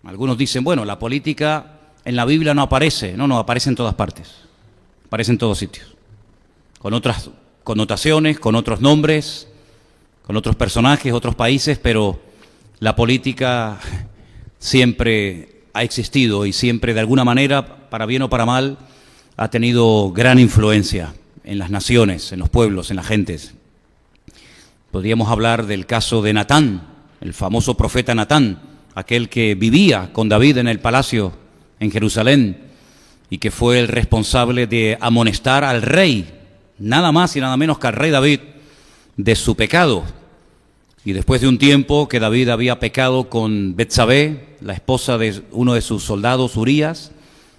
Algunos dicen, bueno, la política en la Biblia no aparece. No, aparece en todas partes. Aparece en todos sitios. Con otras connotaciones, con otros nombres, con otros personajes, otros países, pero la política siempre ha existido y siempre, de alguna manera, para bien o para mal, ha tenido gran influencia en las naciones, en los pueblos, en las gentes. Podríamos hablar del caso de Natán, el famoso profeta Natán, aquel que vivía con David en el palacio en Jerusalén y que fue el responsable de amonestar al rey, nada más y nada menos que al rey David, de su pecado. Y después de un tiempo que David había pecado con Betsabé, la esposa de uno de sus soldados, Urías,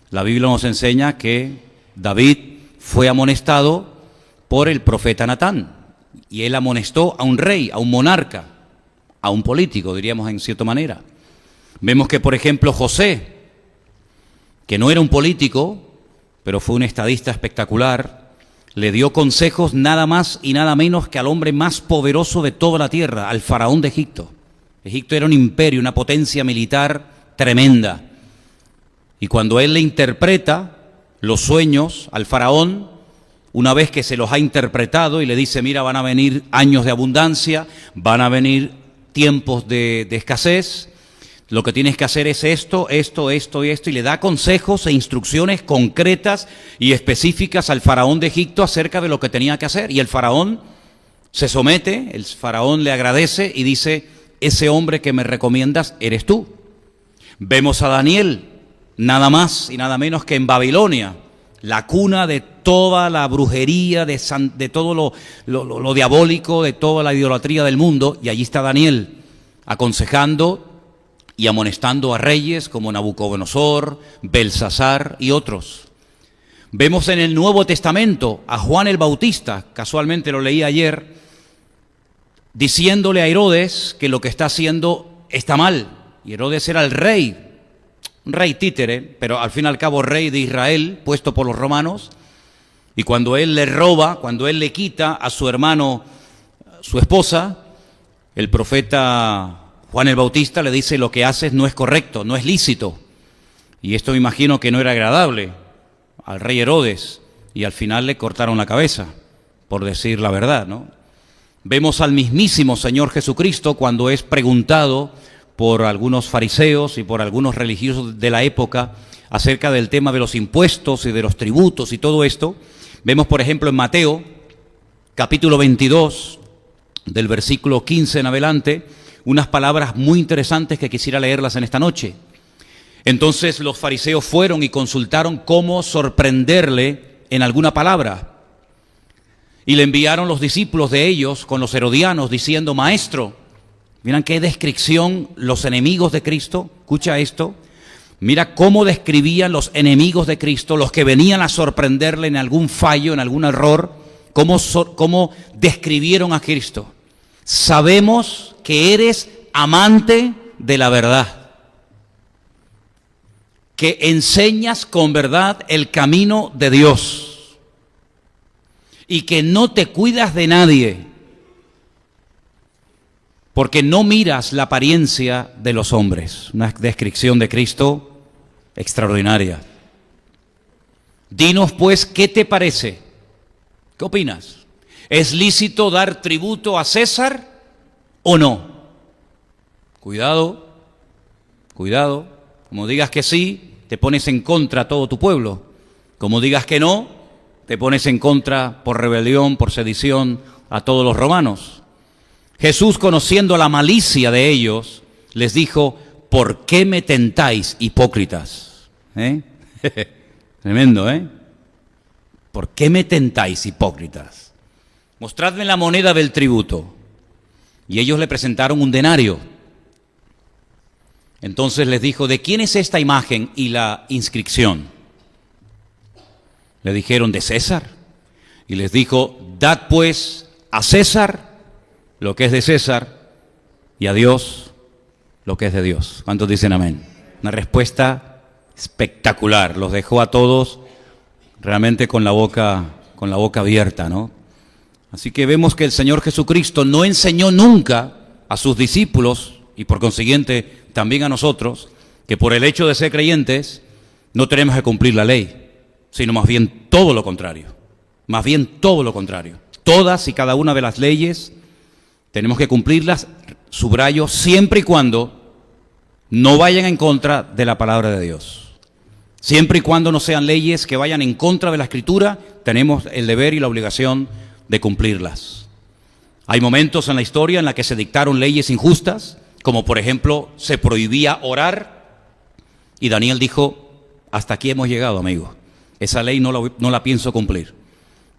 la Biblia nos enseña que David fue amonestado por el profeta Natán. Y él amonestó a un rey, a un monarca, a un político, diríamos en cierta manera. Vemos que, por ejemplo, José, que no era un político, pero fue un estadista espectacular, le dio consejos nada más y nada menos que al hombre más poderoso de toda la tierra, al faraón de Egipto. Egipto era un imperio, una potencia militar tremenda. Y cuando él le interpreta los sueños al faraón, una vez que se los ha interpretado y le dice, mira, van a venir años de abundancia, van a venir tiempos de escasez, lo que tienes que hacer es esto, esto, esto y esto, y le da consejos e instrucciones concretas y específicas al faraón de Egipto acerca de lo que tenía que hacer. Y el faraón se somete, el faraón le agradece y dice, ese hombre que me recomiendas eres tú. Vemos a Daniel, nada más y nada menos que en Babilonia, la cuna de toda la brujería, de todo lo diabólico, de toda la idolatría del mundo, y allí está Daniel aconsejando y amonestando a reyes como Nabucodonosor, Belsasar y otros. Vemos en el Nuevo Testamento a Juan el Bautista, casualmente lo leí ayer, diciéndole a Herodes que lo que está haciendo está mal. Y Herodes era el rey, un rey títere, pero al fin y al cabo rey de Israel, puesto por los romanos. Y cuando él le roba, cuando él le quita a su hermano, su esposa, el profeta Juan el Bautista le dice, lo que haces no es correcto, no es lícito. Y esto me imagino que no era agradable al rey Herodes, y al final le cortaron la cabeza, por decir la verdad, ¿no? Vemos al mismísimo Señor Jesucristo cuando es preguntado por algunos fariseos y por algunos religiosos de la época acerca del tema de los impuestos y de los tributos y todo esto. Vemos, por ejemplo, en Mateo, capítulo 22, del versículo 15 en adelante, unas palabras muy interesantes que quisiera leerlas en esta noche. Entonces los fariseos fueron y consultaron cómo sorprenderle en alguna palabra. Y le enviaron los discípulos de ellos con los herodianos diciendo, maestro, miren qué descripción los enemigos de Cristo, escucha esto, mira cómo describían los enemigos de Cristo, los que venían a sorprenderle en algún fallo, en algún error, cómo describieron a Cristo. Sabemos que eres amante de la verdad, que enseñas con verdad el camino de Dios y que no te cuidas de nadie, porque no miras la apariencia de los hombres. Una descripción de Cristo extraordinaria. Dinos pues, ¿qué te parece? ¿Qué opinas? ¿Es lícito dar tributo a César o no? Cuidado, cuidado. Como digas que sí, te pones en contra a todo tu pueblo. Como digas que no, te pones en contra por rebelión, por sedición a todos los romanos. Jesús, conociendo la malicia de ellos, les dijo, ¿por qué me tentáis, hipócritas? Tremendo, ¿eh? ¿Por qué me tentáis, hipócritas? Mostradme la moneda del tributo. Y ellos le presentaron un denario. Entonces les dijo, ¿de quién es esta imagen y la inscripción? Le dijeron, de César. Y les dijo, dad pues a César lo que es de César y a Dios lo que es de Dios. ¿Cuántos dicen amén? Una respuesta espectacular. Los dejó a todos realmente con la boca abierta, ¿no? Así que vemos que el Señor Jesucristo no enseñó nunca a sus discípulos, y por consiguiente también a nosotros, que por el hecho de ser creyentes no tenemos que cumplir la ley, sino más bien todo lo contrario. Más bien todo lo contrario. Todas y cada una de las leyes tenemos que cumplirlas, subrayo, siempre y cuando no vayan en contra de la palabra de Dios. Siempre y cuando no sean leyes que vayan en contra de la Escritura, tenemos el deber y la obligación de cumplirlas. Hay momentos en la historia en la que se dictaron leyes injustas, como por ejemplo se prohibía orar, y Daniel dijo: hasta aquí hemos llegado, amigo. Esa ley no la pienso cumplir,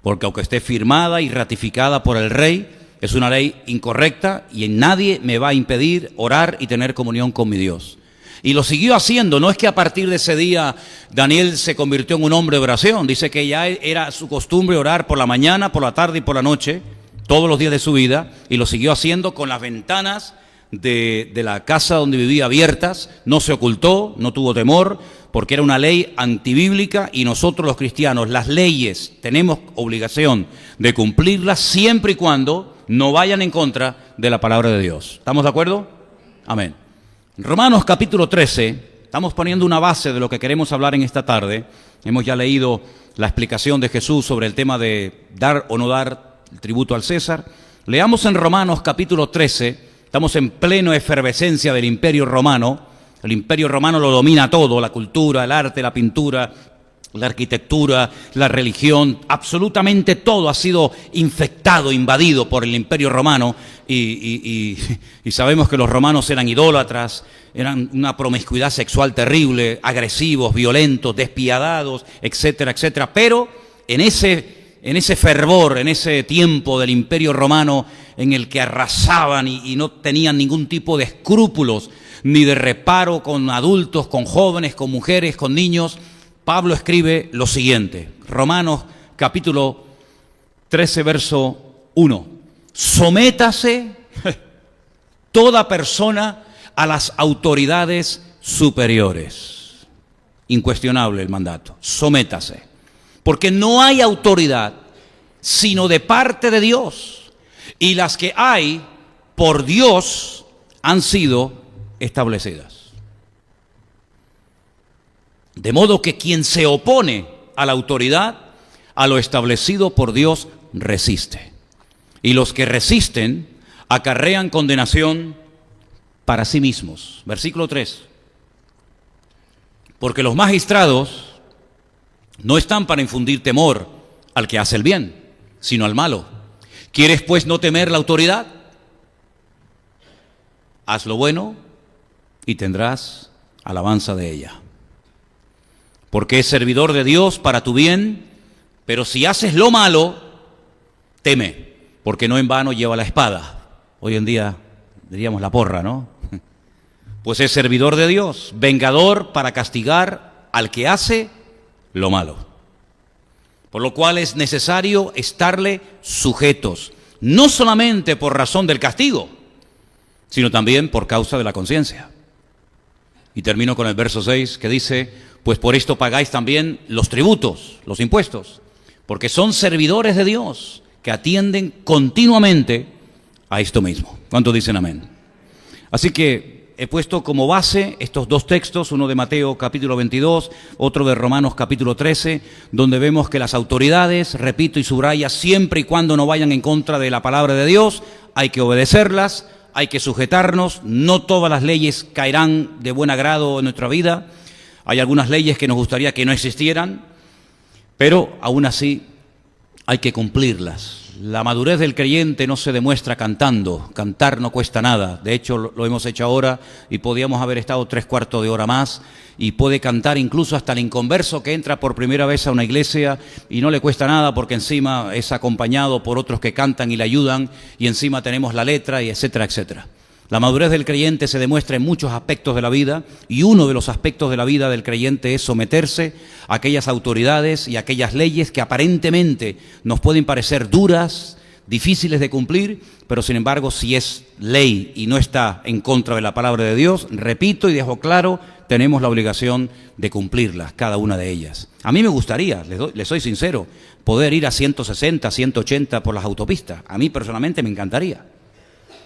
porque aunque esté firmada y ratificada por el rey, es una ley incorrecta y nadie me va a impedir orar y tener comunión con mi Dios. Y lo siguió haciendo. No es que a partir de ese día Daniel se convirtió en un hombre de oración. Dice que ya era su costumbre orar por la mañana, por la tarde y por la noche, todos los días de su vida, y lo siguió haciendo con las ventanas de la casa donde vivía abiertas. No se ocultó, no tuvo temor, porque era una ley antibíblica, y nosotros los cristianos, las leyes, tenemos obligación de cumplirlas siempre y cuando no vayan en contra de la palabra de Dios. ¿Estamos de acuerdo? Amén. Romanos capítulo 13, estamos poniendo una base de lo que queremos hablar en esta tarde. Hemos ya leído la explicación de Jesús sobre el tema de dar o no dar el tributo al César. Leamos en Romanos capítulo 13, estamos en plena efervescencia del Imperio Romano. El Imperio Romano lo domina todo: la cultura, el arte, la pintura, la arquitectura, la religión, absolutamente todo ha sido infectado, invadido por el Imperio Romano, y sabemos que los romanos eran idólatras, eran una promiscuidad sexual terrible, agresivos, violentos, despiadados, etcétera, etcétera. Pero en ese fervor, en ese tiempo del Imperio Romano en el que arrasaban y no tenían ningún tipo de escrúpulos ni de reparo con adultos, con jóvenes, con mujeres, con niños, Pablo escribe lo siguiente, Romanos capítulo 13, verso 1. Sométase toda persona a las autoridades superiores. Incuestionable el mandato. Sométase. Porque no hay autoridad sino de parte de Dios. Y las que hay por Dios han sido establecidas. De modo que quien se opone a la autoridad, a lo establecido por Dios, resiste. Y los que resisten acarrean condenación para sí mismos. Versículo 3. Porque los magistrados no están para infundir temor al que hace el bien, sino al malo. ¿Quieres pues no temer la autoridad? Haz lo bueno y tendrás alabanza de ella. Porque es servidor de Dios para tu bien, pero si haces lo malo, teme, porque no en vano lleva la espada. Hoy en día diríamos la porra, ¿no? Pues es servidor de Dios, vengador para castigar al que hace lo malo. Por lo cual es necesario estarle sujetos, no solamente por razón del castigo, sino también por causa de la conciencia. Y termino con el verso 6 que dice: pues por esto pagáis también los tributos, los impuestos, porque son servidores de Dios que atienden continuamente a esto mismo. ¿Cuántos dicen amén? Así que he puesto como base estos dos textos, uno de Mateo capítulo 22, otro de Romanos capítulo 13, donde vemos que las autoridades, repito y subraya, siempre y cuando no vayan en contra de la palabra de Dios, hay que obedecerlas, hay que sujetarnos. No todas las leyes caerán de buen agrado en nuestra vida. Hay algunas leyes que nos gustaría que no existieran, pero aún así hay que cumplirlas. La madurez del creyente no se demuestra cantando. Cantar no cuesta nada. De hecho, lo hemos hecho ahora y podíamos haber estado 3/4 de hora más, y puede cantar incluso hasta el inconverso que entra por primera vez a una iglesia y no le cuesta nada, porque encima es acompañado por otros que cantan y le ayudan, y encima tenemos la letra, y etcétera, etcétera. La madurez del creyente se demuestra en muchos aspectos de la vida, y uno de los aspectos de la vida del creyente es someterse a aquellas autoridades y aquellas leyes que aparentemente nos pueden parecer duras, difíciles de cumplir, pero sin embargo, si es ley y no está en contra de la palabra de Dios, repito y dejo claro, tenemos la obligación de cumplirlas, cada una de ellas. A mí me gustaría, les soy sincero, poder ir a 160, 180 por las autopistas. A mí personalmente me encantaría,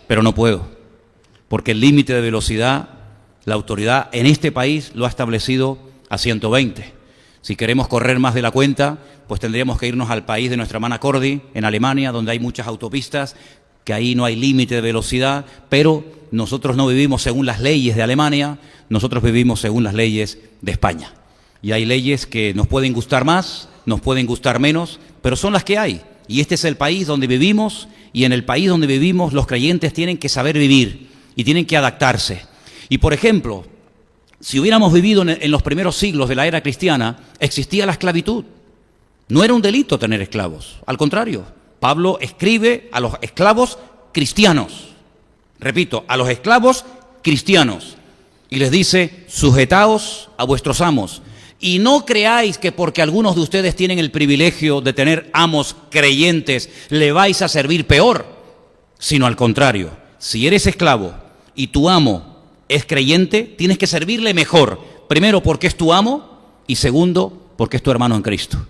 pero no puedo. Porque el límite de velocidad La autoridad en este país lo ha establecido a 120. Si queremos correr más de la cuenta, pues tendríamos que irnos al país de nuestra hermana Cordy, en Alemania, donde hay muchas autopistas, que ahí no hay límite de velocidad, pero nosotros no vivimos según las leyes de Alemania, nosotros vivimos según las leyes de España. Y hay leyes que nos pueden gustar más, nos pueden gustar menos, pero son las que hay. Y este es el país donde vivimos, y en el país donde vivimos los creyentes tienen que saber vivir y tienen que adaptarse. Y por ejemplo, si hubiéramos vivido en los primeros siglos de la era cristiana, existía la esclavitud. No era un delito tener esclavos, al contrario. Pablo escribe a los esclavos cristianos, repito, a los esclavos cristianos, y les dice, sujetaos a vuestros amos, y no creáis que porque algunos de ustedes tienen el privilegio de tener amos creyentes, le vais a servir peor, sino al contrario, si eres esclavo y tu amo es creyente, tienes que servirle mejor, primero porque es tu amo, y segundo porque es tu hermano en Cristo.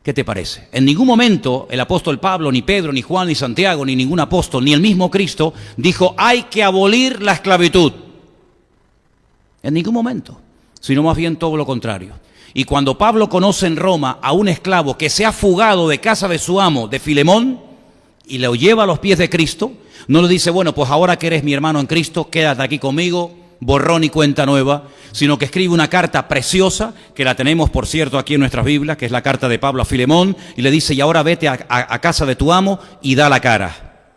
¿Qué te parece? En ningún momento el apóstol Pablo, ni Pedro, ni Juan, ni Santiago, ni ningún apóstol, ni el mismo Cristo dijo hay que abolir la esclavitud. En ningún momento, sino más bien todo lo contrario. Y cuando Pablo conoce en Roma a un esclavo que se ha fugado de casa de su amo, de Filemón, y lo lleva a los pies de Cristo, no le dice, bueno, pues ahora que eres mi hermano en Cristo, quédate aquí conmigo, borrón y cuenta nueva, sino que escribe una carta preciosa, que la tenemos, por cierto, aquí en nuestras Biblias, que es la carta de Pablo a Filemón, y le dice, y ahora vete a casa de tu amo y da la cara.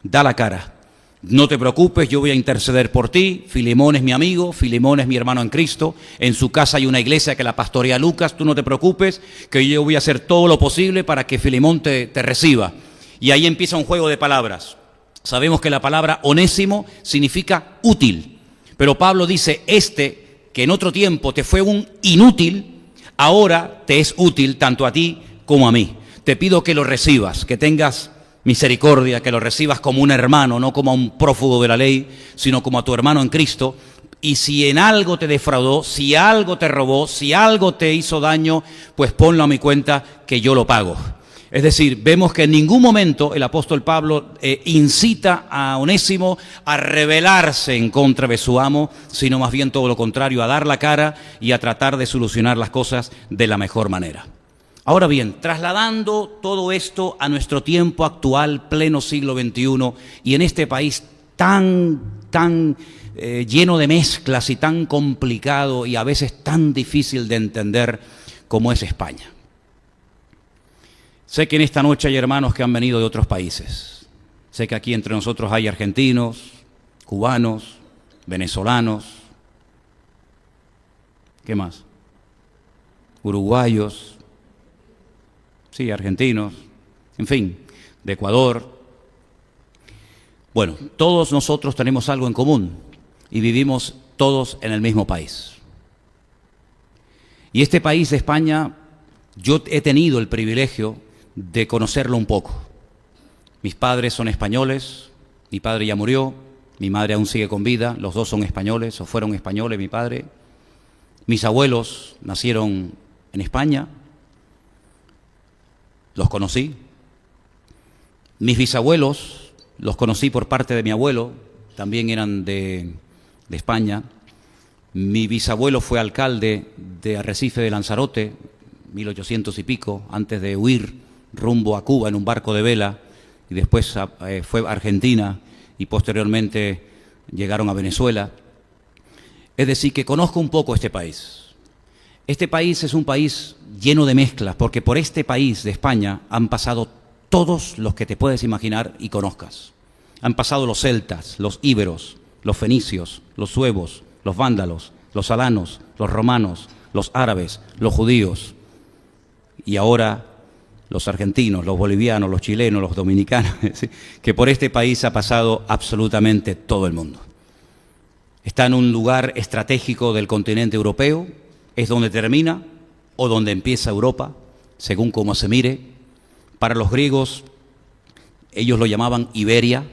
Da la cara. No te preocupes, yo voy a interceder por ti, Filemón es mi amigo, Filemón es mi hermano en Cristo, en su casa hay una iglesia que la pastorea Lucas, tú no te preocupes, que yo voy a hacer todo lo posible para que Filemón te reciba. Y ahí empieza un juego de palabras. Sabemos que la palabra onésimo significa útil. Pero Pablo dice, que en otro tiempo te fue un inútil, ahora te es útil tanto a ti como a mí. Te pido que lo recibas, que tengas misericordia, que lo recibas como un hermano, no como a un prófugo de la ley, sino como a tu hermano en Cristo. Y si en algo te defraudó, si algo te robó, si algo te hizo daño, pues ponlo a mi cuenta que yo lo pago. Es decir, vemos que en ningún momento el apóstol Pablo incita a Onésimo a rebelarse en contra de su amo, sino más bien todo lo contrario, a dar la cara y a tratar de solucionar las cosas de la mejor manera. Ahora bien, trasladando todo esto a nuestro tiempo actual, pleno siglo XXI, y en este país tan lleno de mezclas y tan complicado y a veces tan difícil de entender como es España. Sé que en esta noche hay hermanos que han venido de otros países. Sé que aquí entre nosotros hay argentinos, cubanos, venezolanos. ¿Qué más? Uruguayos. Sí, argentinos. En fin, de Ecuador. Bueno, todos nosotros tenemos algo en común y vivimos todos en el mismo país. Y este país de España, yo he tenido el privilegio de conocerlo un poco. Mis padres son españoles, mi padre ya murió, mi madre aún sigue con vida, los dos son españoles o fueron españoles, mi padre. Mis abuelos nacieron en España, los conocí. Mis bisabuelos los conocí por parte de mi abuelo, también eran de España. Mi bisabuelo fue alcalde de Arrecife de Lanzarote, 1800 y pico, antes de huir rumbo a Cuba en un barco de vela, y después fue a Argentina y posteriormente llegaron a Venezuela. Es decir, que conozco un poco este país. Este país es un país lleno de mezclas, porque por este país de España han pasado todos los que te puedes imaginar y conozcas. Han pasado los celtas, los íberos, los fenicios, los suevos, los vándalos, los alanos, los romanos, los árabes, los judíos, y ahora los argentinos, los bolivianos, los chilenos, los dominicanos, que por este país ha pasado absolutamente todo el mundo. Está en un lugar estratégico del continente europeo, es donde termina o donde empieza Europa, según cómo se mire. Para los griegos, ellos lo llamaban Iberia.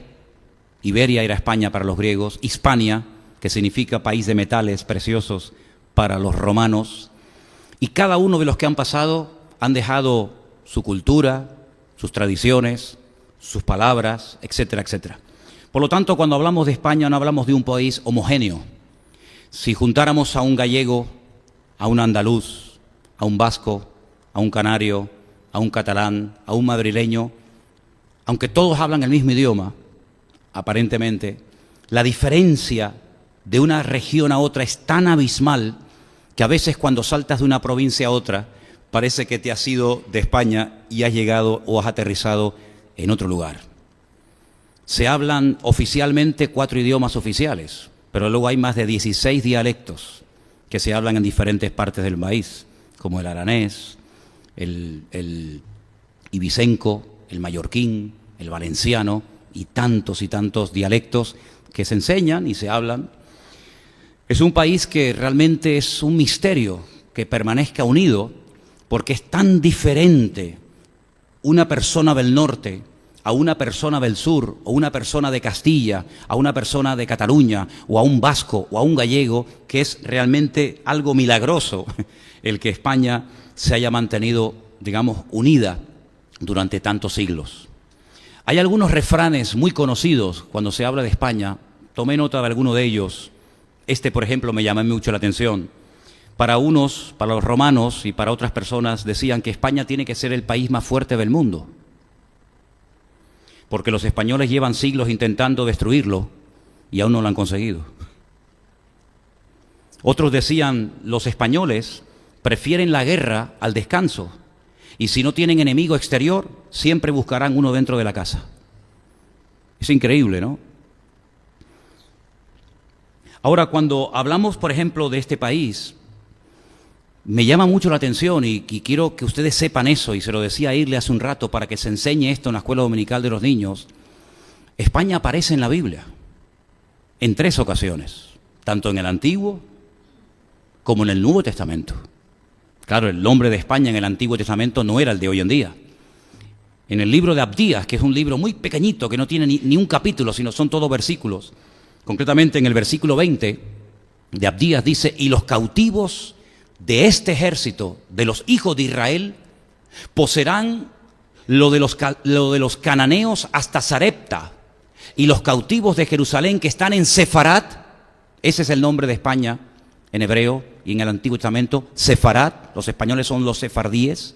Iberia era España para los griegos, Hispania, que significa país de metales preciosos, para los romanos. Y cada uno de los que han pasado han dejado su cultura, sus tradiciones, sus palabras, etcétera, etcétera. Por lo tanto, cuando hablamos de España no hablamos de un país homogéneo, Si juntáramos a un gallego, a un andaluz, a un vasco, a un canario, a un catalán, a un madrileño, aunque todos hablan el mismo idioma, aparentemente, la diferencia de una región a otra es tan abismal que a veces cuando saltas de una provincia a otra parece que te has ido de España y has llegado o has aterrizado en otro lugar. Se hablan oficialmente 4 idiomas oficiales, pero luego hay más de 16 dialectos que se hablan en diferentes partes del país, como el aranés, el ibicenco, el mallorquín, el valenciano y tantos dialectos que se enseñan y se hablan. Es un país que realmente es un misterio que permanezca unido, porque es tan diferente una persona del norte a una persona del sur, o una persona de Castilla, a una persona de Cataluña, o a un vasco, o a un gallego, que es realmente algo milagroso el que España se haya mantenido, digamos, unida durante tantos siglos. Hay algunos refranes muy conocidos cuando se habla de España, tomé nota de alguno de ellos. Este, por ejemplo, me llamó mucho la atención. Para unos, para los romanos y para otras personas, decían que España tiene que ser el país más fuerte del mundo, porque los españoles llevan siglos intentando destruirlo y aún no lo han conseguido. Otros decían, los españoles prefieren la guerra al descanso, y si no tienen enemigo exterior, siempre buscarán uno dentro de la casa. Es increíble, ¿no? Ahora, cuando hablamos, por ejemplo, de este país, me llama mucho la atención y quiero que ustedes sepan eso, y se lo decía a Irle hace un rato para que se enseñe esto en la escuela dominical de los niños. España aparece en la Biblia en 3 ocasiones, tanto en el Antiguo como en el Nuevo Testamento. Claro, el nombre de España en el Antiguo Testamento no era el de hoy en día. En el libro de Abdías, que es un libro muy pequeñito, que no tiene ni un capítulo, sino son todos versículos, concretamente en el versículo 20 de Abdías dice: y los cautivos de este ejército de los hijos de Israel poseerán lo de los cananeos hasta Sarepta, y los cautivos de Jerusalén que están en Sefarat, ese es el nombre de España en hebreo y en el Antiguo Testamento, Sefarat, los españoles son los sefardíes,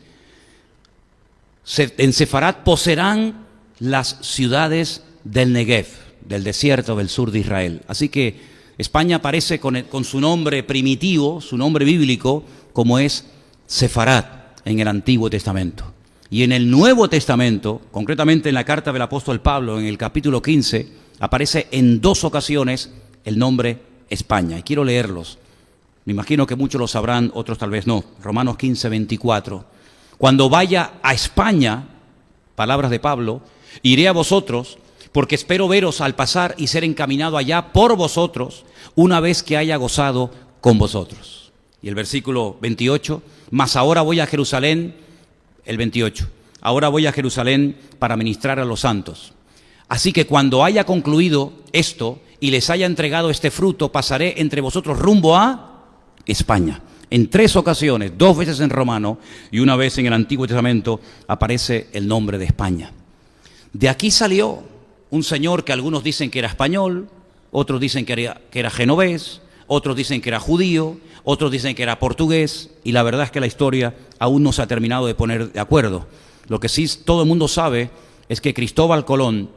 en Sefarat poseerán las ciudades del Negev, del desierto del sur de Israel. Así que España aparece con su nombre primitivo, su nombre bíblico, como es Sefarat en el Antiguo Testamento. Y en el Nuevo Testamento, concretamente en la carta del apóstol Pablo, en el capítulo 15, aparece en 2 ocasiones el nombre España. Y quiero leerlos. Me imagino que muchos lo sabrán, otros tal vez no. Romanos 15, 24. Cuando vaya a España, palabras de Pablo, iré a vosotros, porque espero veros al pasar y ser encaminado allá por vosotros, una vez que haya gozado con vosotros. Y el versículo 28, mas ahora voy a Jerusalén, el 28, ahora voy a Jerusalén para ministrar a los santos. Así que cuando haya concluido esto y les haya entregado este fruto, pasaré entre vosotros rumbo a España. En 3 ocasiones, 2 veces en romano y una vez en el Antiguo Testamento, aparece el nombre de España. De aquí salió un señor que algunos dicen que era español, otros dicen que era genovés, otros dicen que era judío, otros dicen que era portugués, y la verdad es que la historia aún no se ha terminado de poner de acuerdo. Lo que sí todo el mundo sabe es que Cristóbal Colón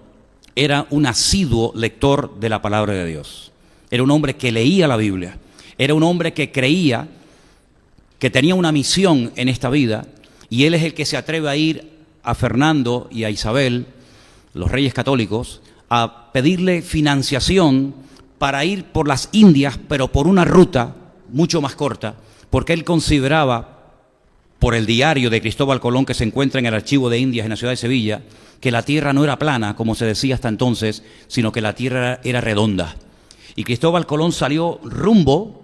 era un asiduo lector de la palabra de Dios. Era un hombre que leía la Biblia, era un hombre que creía que tenía una misión en esta vida, y él es el que se atreve a ir a Fernando y a Isabel, los reyes católicos, a pedirle financiación para ir por las Indias, pero por una ruta mucho más corta, porque él consideraba, por el diario de Cristóbal Colón que se encuentra en el Archivo de Indias en la ciudad de Sevilla, que la tierra no era plana, como se decía hasta entonces, sino que la tierra era redonda. Y Cristóbal Colón salió rumbo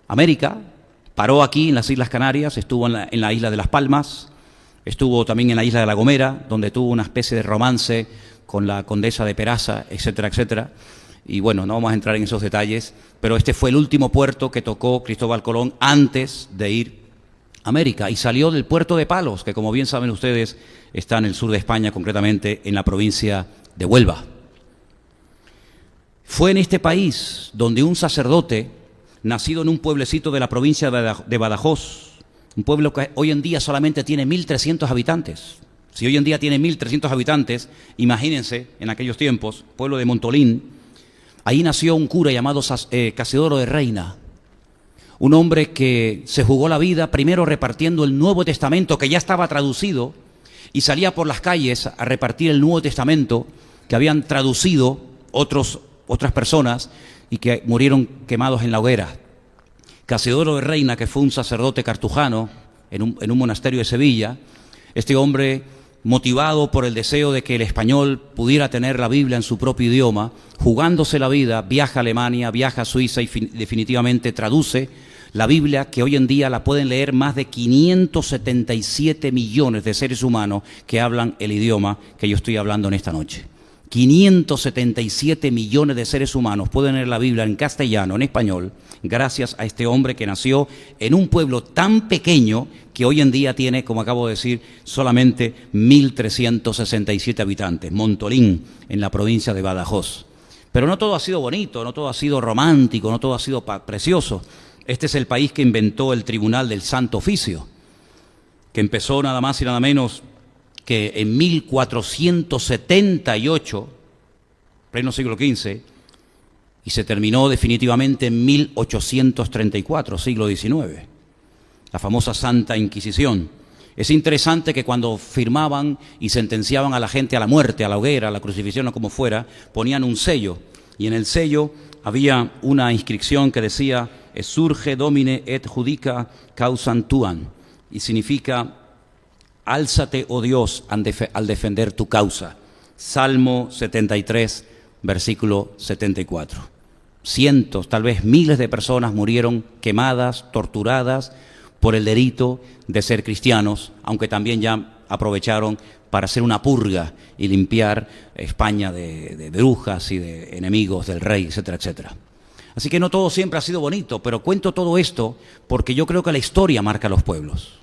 a América, paró aquí en las Islas Canarias, estuvo en la isla de Las Palmas, estuvo también en la isla de La Gomera, donde tuvo una especie de romance con la condesa de Peraza, etcétera, etcétera. Y bueno, no vamos a entrar en esos detalles, pero este fue el último puerto que tocó Cristóbal Colón antes de ir a América. Y salió del puerto de Palos, que como bien saben ustedes, está en el sur de España, concretamente en la provincia de Huelva. Fue en este país donde un sacerdote nacido en un pueblecito de la provincia de Badajoz, un pueblo que hoy en día solamente tiene 1.300 habitantes. Si hoy en día tiene 1.300 habitantes, imagínense, en aquellos tiempos, pueblo de Montolín, ahí nació un cura llamado Casidoro de Reina, un hombre que se jugó la vida primero repartiendo el Nuevo Testamento, que ya estaba traducido, y salía por las calles a repartir el Nuevo Testamento que habían traducido otras personas y que murieron quemados en la hoguera. Casidoro de Reina, que fue un sacerdote cartujano en un monasterio de Sevilla, este hombre, motivado por el deseo de que el español pudiera tener la Biblia en su propio idioma, jugándose la vida, viaja a Alemania, viaja a Suiza y definitivamente traduce la Biblia, que hoy en día la pueden leer más de 577 millones de seres humanos que hablan el idioma que yo estoy hablando en esta noche. 577 millones de seres humanos pueden leer la Biblia en castellano, en español, gracias a este hombre que nació en un pueblo tan pequeño que hoy en día tiene, como acabo de decir, solamente 1.367 habitantes, Montolín, en la provincia de Badajoz. Pero no todo ha sido bonito, no todo ha sido romántico, no todo ha sido precioso. Este es el país que inventó el Tribunal del Santo Oficio, que empezó nada más y nada menos que en 1478, pleno siglo XV, y se terminó definitivamente en 1834, siglo XIX, la famosa Santa Inquisición. Es interesante que cuando firmaban y sentenciaban a la gente a la muerte, a la hoguera, a la crucifixión o como fuera, ponían un sello, y en el sello había una inscripción que decía «Surge Domine et judica causam tuam», y significa «Álzate, oh Dios, al defender tu causa». Salmo 73, versículo 74. Cientos, tal vez miles de personas murieron quemadas, torturadas por el delito de ser cristianos, aunque también ya aprovecharon para hacer una purga y limpiar España de brujas y de enemigos del rey, etcétera, etcétera. Así que no todo siempre ha sido bonito, pero cuento todo esto porque yo creo que la historia marca a los pueblos.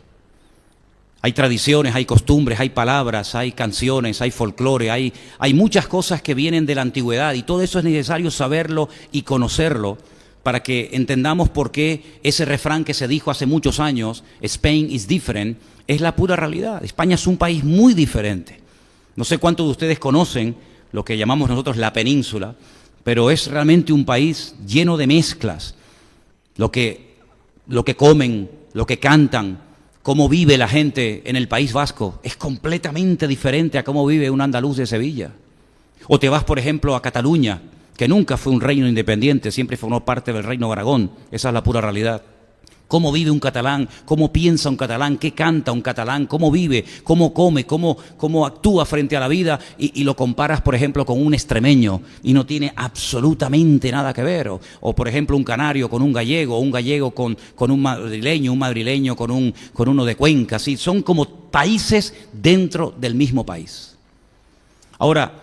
Hay tradiciones, hay costumbres, hay palabras, hay canciones, hay folclore, hay muchas cosas que vienen de la antigüedad y todo eso es necesario saberlo y conocerlo para que entendamos por qué ese refrán que se dijo hace muchos años, Spain is different, es la pura realidad. España es un país muy diferente. No sé cuántos de ustedes conocen lo que llamamos nosotros la península, pero es realmente un país lleno de mezclas. Lo que comen, lo que cantan, cómo vive la gente en el País Vasco es completamente diferente a cómo vive un andaluz de Sevilla. O te vas, por ejemplo, a Cataluña, que nunca fue un reino independiente, siempre formó parte del reino de Aragón. Esa es la pura realidad. Cómo vive un catalán, cómo piensa un catalán, qué canta un catalán, cómo vive, cómo come, cómo actúa frente a la vida y lo comparas, por ejemplo, con un extremeño y no tiene absolutamente nada que ver. O por ejemplo, un canario con un gallego, o un gallego con un madrileño con uno de Cuenca. ¿Sí? Son como países dentro del mismo país. Ahora,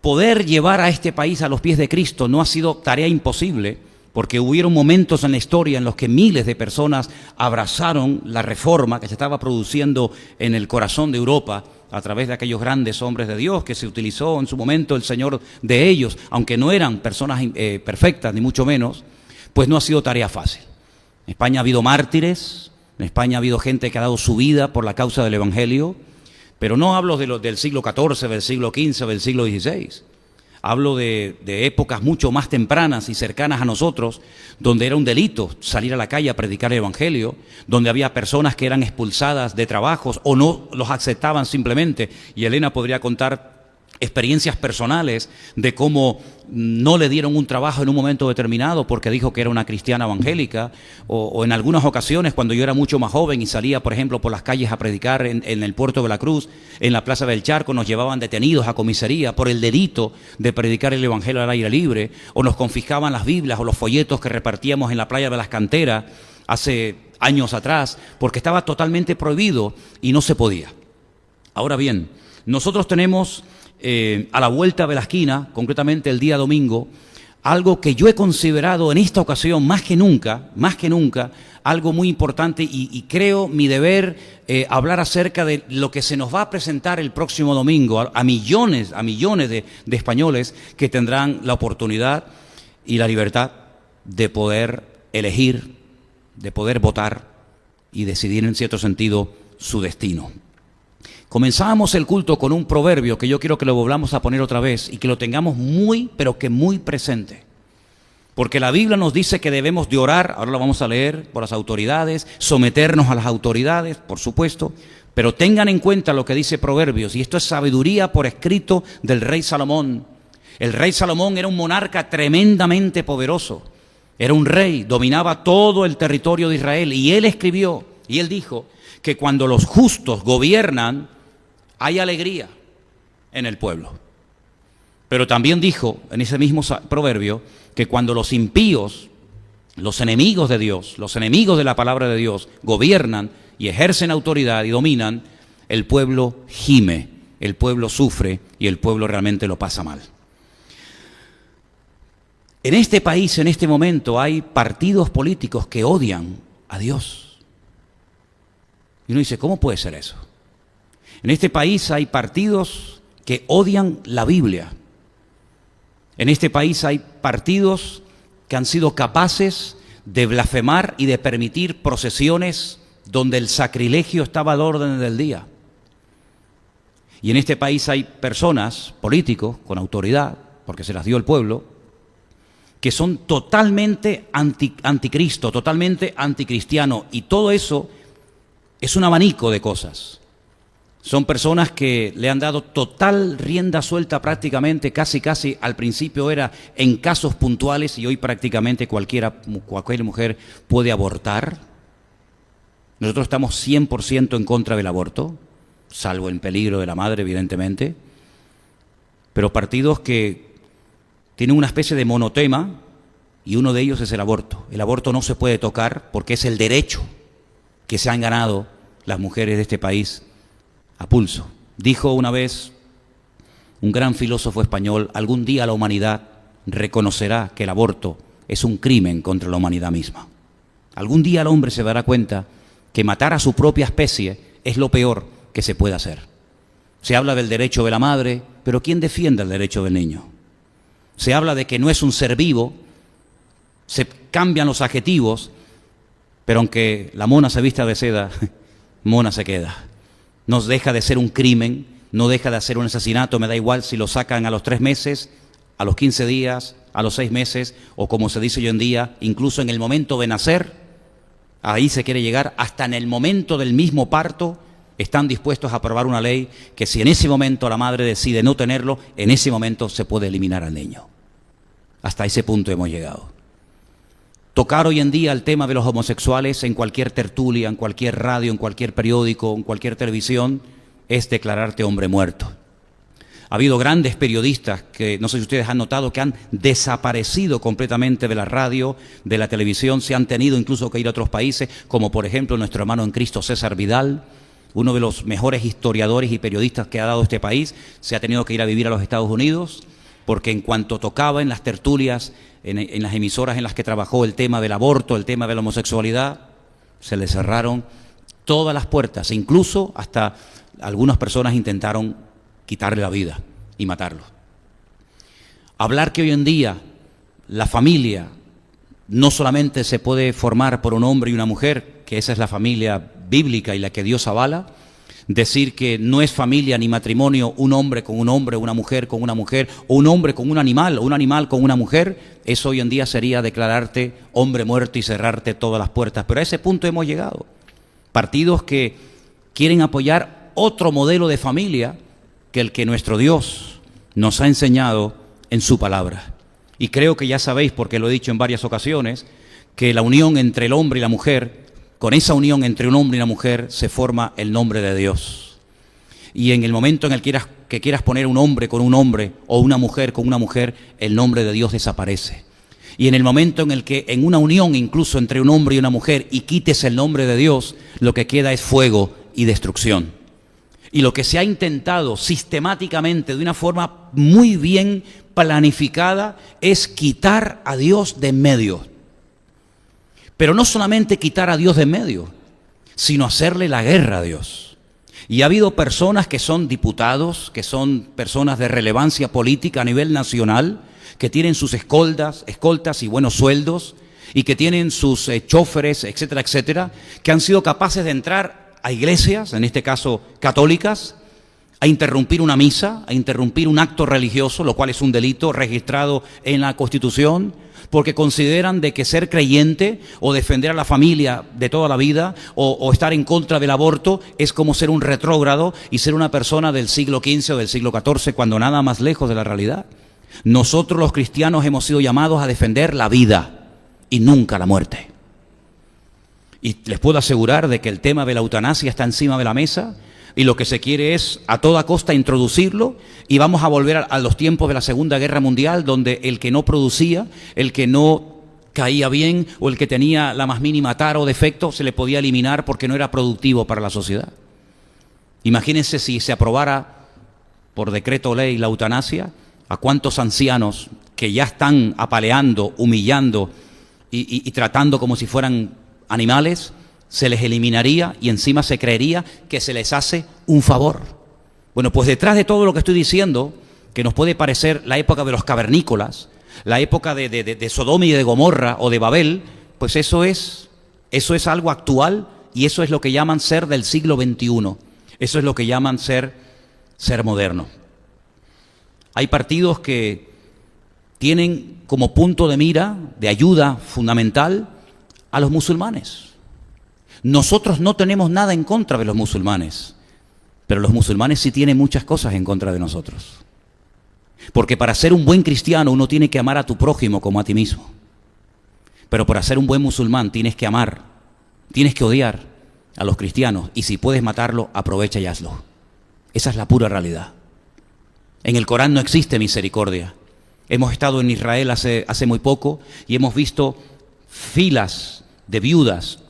poder llevar a este país a los pies de Cristo no ha sido tarea imposible, porque hubieron momentos en la historia en los que miles de personas abrazaron la reforma que se estaba produciendo en el corazón de Europa a través de aquellos grandes hombres de Dios que se utilizó en su momento el Señor de ellos, aunque no eran personas perfectas, ni mucho menos, pues no ha sido tarea fácil. En España ha habido mártires, en España ha habido gente que ha dado su vida por la causa del Evangelio, pero no hablo del siglo XIV, del siglo XV, del siglo XVI. Hablo de épocas mucho más tempranas y cercanas a nosotros, donde era un delito salir a la calle a predicar el Evangelio, donde había personas que eran expulsadas de trabajos o no los aceptaban simplemente. Y Elena podría contar experiencias personales de cómo no le dieron un trabajo en un momento determinado porque dijo que era una cristiana evangélica, o en algunas ocasiones cuando yo era mucho más joven y salía, por ejemplo, por las calles a predicar en el puerto de la Cruz, en la Plaza del Charco, nos llevaban detenidos a comisaría por el delito de predicar el Evangelio al aire libre, o nos confiscaban las Biblias o los folletos que repartíamos en la playa de las Canteras hace años atrás, porque estaba totalmente prohibido y no se podía. Ahora bien, nosotros tenemos a la vuelta de la esquina, concretamente el día domingo, algo que yo he considerado en esta ocasión más que nunca, algo muy importante y creo mi deber hablar acerca de lo que se nos va a presentar el próximo domingo a millones de españoles que tendrán la oportunidad y la libertad de poder elegir, de poder votar y decidir en cierto sentido su destino. Comenzábamos el culto con un proverbio que yo quiero que lo volvamos a poner otra vez y que lo tengamos muy, pero que muy presente. Porque la Biblia nos dice que debemos de orar, ahora lo vamos a leer, por las autoridades, someternos a las autoridades, por supuesto, pero tengan en cuenta lo que dice Proverbios, y esto es sabiduría por escrito del rey Salomón. El rey Salomón era un monarca tremendamente poderoso, era un rey, dominaba todo el territorio de Israel, y él escribió, y él dijo que cuando los justos gobiernan, hay alegría en el pueblo. Pero también dijo en ese mismo proverbio que cuando los impíos, los enemigos de Dios, los enemigos de la palabra de Dios, gobiernan y ejercen autoridad y dominan, el pueblo gime, el pueblo sufre y el pueblo realmente lo pasa mal. En este país, en este momento, hay partidos políticos que odian a Dios. Y uno dice, ¿cómo puede ser eso? En este país hay partidos que odian la Biblia. En este país hay partidos que han sido capaces de blasfemar y de permitir procesiones donde el sacrilegio estaba al orden del día. Y en este país hay personas, políticos, con autoridad, porque se las dio el pueblo, que son totalmente anticristo, totalmente anticristiano, y todo eso es un abanico de cosas. Son personas que le han dado total rienda suelta prácticamente, casi al principio era en casos puntuales y hoy prácticamente cualquier mujer puede abortar. Nosotros estamos 100% en contra del aborto, salvo en peligro de la madre, evidentemente. Pero partidos que tienen una especie de monotema y uno de ellos es el aborto. El aborto no se puede tocar porque es el derecho que se han ganado las mujeres de este país a pulso. Dijo una vez un gran filósofo español, algún día la humanidad reconocerá que el aborto es un crimen contra la humanidad misma. Algún día el hombre se dará cuenta que matar a su propia especie es lo peor que se puede hacer. Se habla del derecho de la madre, pero ¿quién defiende el derecho del niño? Se habla de que no es un ser vivo, se cambian los adjetivos, pero aunque la mona se vista de seda, mona se queda. No deja de ser un crimen, no deja de ser un asesinato, me da igual si lo sacan a los 3 meses, a los 15 días, a los 6 meses, o como se dice hoy en día, incluso en el momento de nacer, ahí se quiere llegar, hasta en el momento del mismo parto, están dispuestos a aprobar una ley que si en ese momento la madre decide no tenerlo, en ese momento se puede eliminar al niño. Hasta ese punto hemos llegado. Tocar hoy en día el tema de los homosexuales en cualquier tertulia, en cualquier radio, en cualquier periódico, en cualquier televisión, es declararte hombre muerto. Ha habido grandes periodistas que, no sé si ustedes han notado, que han desaparecido completamente de la radio, de la televisión, se han tenido incluso que ir a otros países, como por ejemplo nuestro hermano en Cristo César Vidal, uno de los mejores historiadores y periodistas que ha dado este país, se ha tenido que ir a vivir a los Estados Unidos, porque en cuanto tocaba en las tertulias, en las emisoras en las que trabajó el tema del aborto, el tema de la homosexualidad, se le cerraron todas las puertas, incluso hasta algunas personas intentaron quitarle la vida y matarlo. Hablar que hoy en día la familia no solamente se puede formar por un hombre y una mujer, que esa es la familia bíblica y la que Dios avala, decir que no es familia ni matrimonio un hombre con un hombre, una mujer con una mujer, o un hombre con un animal, o un animal con una mujer, eso hoy en día sería declararte hombre muerto y cerrarte todas las puertas. Pero a ese punto hemos llegado. Partidos que quieren apoyar otro modelo de familia que el que nuestro Dios nos ha enseñado en su palabra. Y creo que ya sabéis, porque lo he dicho en varias ocasiones, que la unión entre el hombre y la mujer, con esa unión entre un hombre y una mujer se forma el nombre de Dios. Y en el momento en el que quieras poner un hombre con un hombre o una mujer con una mujer, el nombre de Dios desaparece. Y en el momento en el que en una unión incluso entre un hombre y una mujer y quites el nombre de Dios, lo que queda es fuego y destrucción. Y lo que se ha intentado sistemáticamente, de una forma muy bien planificada, es quitar a Dios de en medio. Pero no solamente quitar a Dios de en medio, sino hacerle la guerra a Dios. Y ha habido personas que son diputados, que son personas de relevancia política a nivel nacional, que tienen sus escoltas y buenos sueldos, y que tienen sus choferes, etcétera, etcétera, que han sido capaces de entrar a iglesias, en este caso católicas, a interrumpir una misa, a interrumpir un acto religioso, lo cual es un delito registrado en la Constitución, porque consideran de que ser creyente o defender a la familia de toda la vida o estar en contra del aborto es como ser un retrógrado y ser una persona del siglo XV o del siglo XIV, cuando nada más lejos de la realidad. Nosotros los cristianos hemos sido llamados a defender la vida y nunca la muerte. Y les puedo asegurar de que el tema de la eutanasia está encima de la mesa y lo que se quiere es a toda costa introducirlo y vamos a volver a los tiempos de la Segunda Guerra Mundial, donde el que no producía, el que no caía bien o el que tenía la más mínima tara o defecto se le podía eliminar porque no era productivo para la sociedad. Imagínense si se aprobara por decreto ley la eutanasia, a cuántos ancianos que ya están apaleando, humillando y tratando como si fueran animales, se les eliminaría y encima se creería que se les hace un favor. Bueno, pues detrás de todo lo que estoy diciendo, que nos puede parecer la época de los cavernícolas, la época de Sodoma y de Gomorra o de Babel, pues eso es algo actual y eso es lo que llaman ser del siglo XXI. Eso es lo que llaman ser moderno. Hay partidos que tienen como punto de mira, de ayuda fundamental, a los musulmanes. Nosotros no tenemos nada en contra de los musulmanes, pero los musulmanes sí tienen muchas cosas en contra de nosotros. Porque para ser un buen cristiano uno tiene que amar a tu prójimo como a ti mismo. Pero para ser un buen musulmán tienes que amar, tienes que odiar a los cristianos y si puedes matarlo, aprovecha y hazlo. Esa es la pura realidad. En el Corán no existe misericordia. Hemos estado en Israel hace muy poco y hemos visto filas de viudas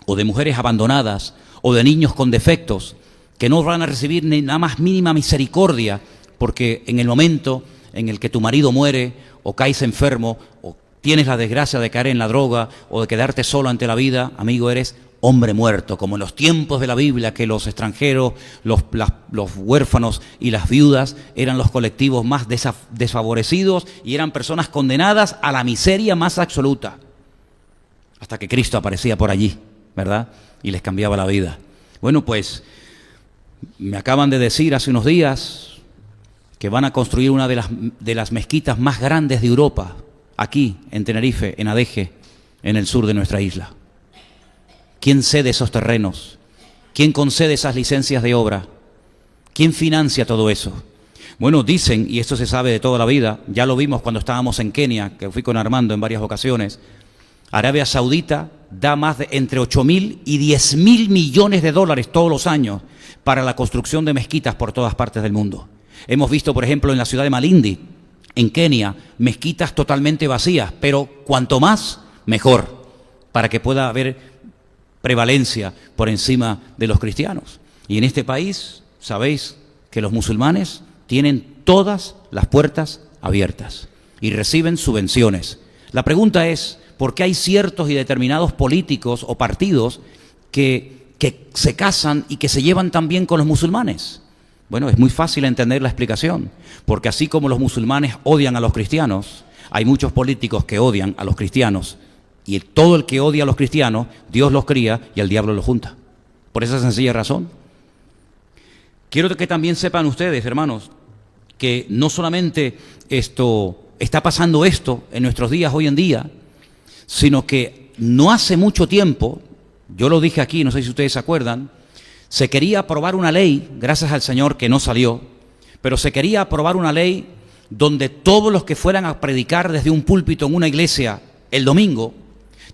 o de mujeres abandonadas o de niños con defectos que no van a recibir ni la más mínima misericordia porque en el momento en el que tu marido muere o caes enfermo o tienes la desgracia de caer en la droga o de quedarte solo ante la vida, amigo, eres hombre muerto, como en los tiempos de la Biblia que los extranjeros, los huérfanos y las viudas eran los colectivos más desfavorecidos y eran personas condenadas a la miseria más absoluta, hasta que Cristo aparecía por allí, ¿verdad? Y les cambiaba la vida. Bueno, pues me acaban de decir hace unos días que van a construir una de las mezquitas más grandes de Europa, aquí en Tenerife, en Adeje, en el sur de nuestra isla. ¿Quién cede esos terrenos? ¿Quién concede esas licencias de obra? ¿Quién financia todo eso? Bueno, dicen, y esto se sabe de toda la vida, ya lo vimos cuando estábamos en Kenia, que fui con Armando en varias ocasiones, Arabia Saudita da más de entre 8.000 y 10.000 millones de dólares todos los años para la construcción de mezquitas por todas partes del mundo. Hemos visto, por ejemplo, en la ciudad de Malindi, en Kenia, mezquitas totalmente vacías, pero cuanto más, mejor, para que pueda haber prevalencia por encima de los cristianos. Y en este país, sabéis que los musulmanes tienen todas las puertas abiertas y reciben subvenciones. La pregunta es, ¿por qué hay ciertos y determinados políticos o partidos que se casan y que se llevan tan bien con los musulmanes? Bueno, es muy fácil entender la explicación, porque así como los musulmanes odian a los cristianos, hay muchos políticos que odian a los cristianos, y todo el que odia a los cristianos, Dios los cría y el diablo los junta. Por esa sencilla razón. Quiero que también sepan ustedes, hermanos, que no solamente está pasando esto en nuestros días hoy en día, sino que no hace mucho tiempo, yo lo dije aquí, no sé si ustedes se acuerdan, se quería aprobar una ley, gracias al Señor que no salió, pero se quería aprobar una ley donde todos los que fueran a predicar desde un púlpito en una iglesia el domingo,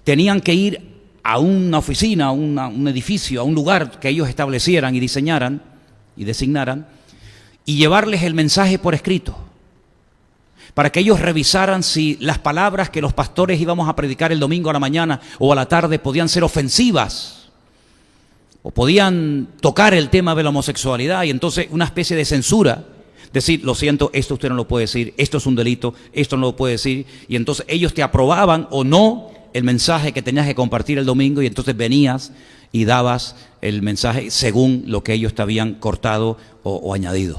tenían que ir a una oficina, a un edificio, a un lugar que ellos establecieran y diseñaran y designaran, y llevarles el mensaje por escrito, para que ellos revisaran si las palabras que los pastores íbamos a predicar el domingo a la mañana o a la tarde podían ser ofensivas, o podían tocar el tema de la homosexualidad, y entonces una especie de censura, decir, lo siento, esto usted no lo puede decir, esto es un delito, esto no lo puede decir, y entonces ellos te aprobaban o no el mensaje que tenías que compartir el domingo, y entonces venías y dabas el mensaje según lo que ellos te habían cortado o añadido.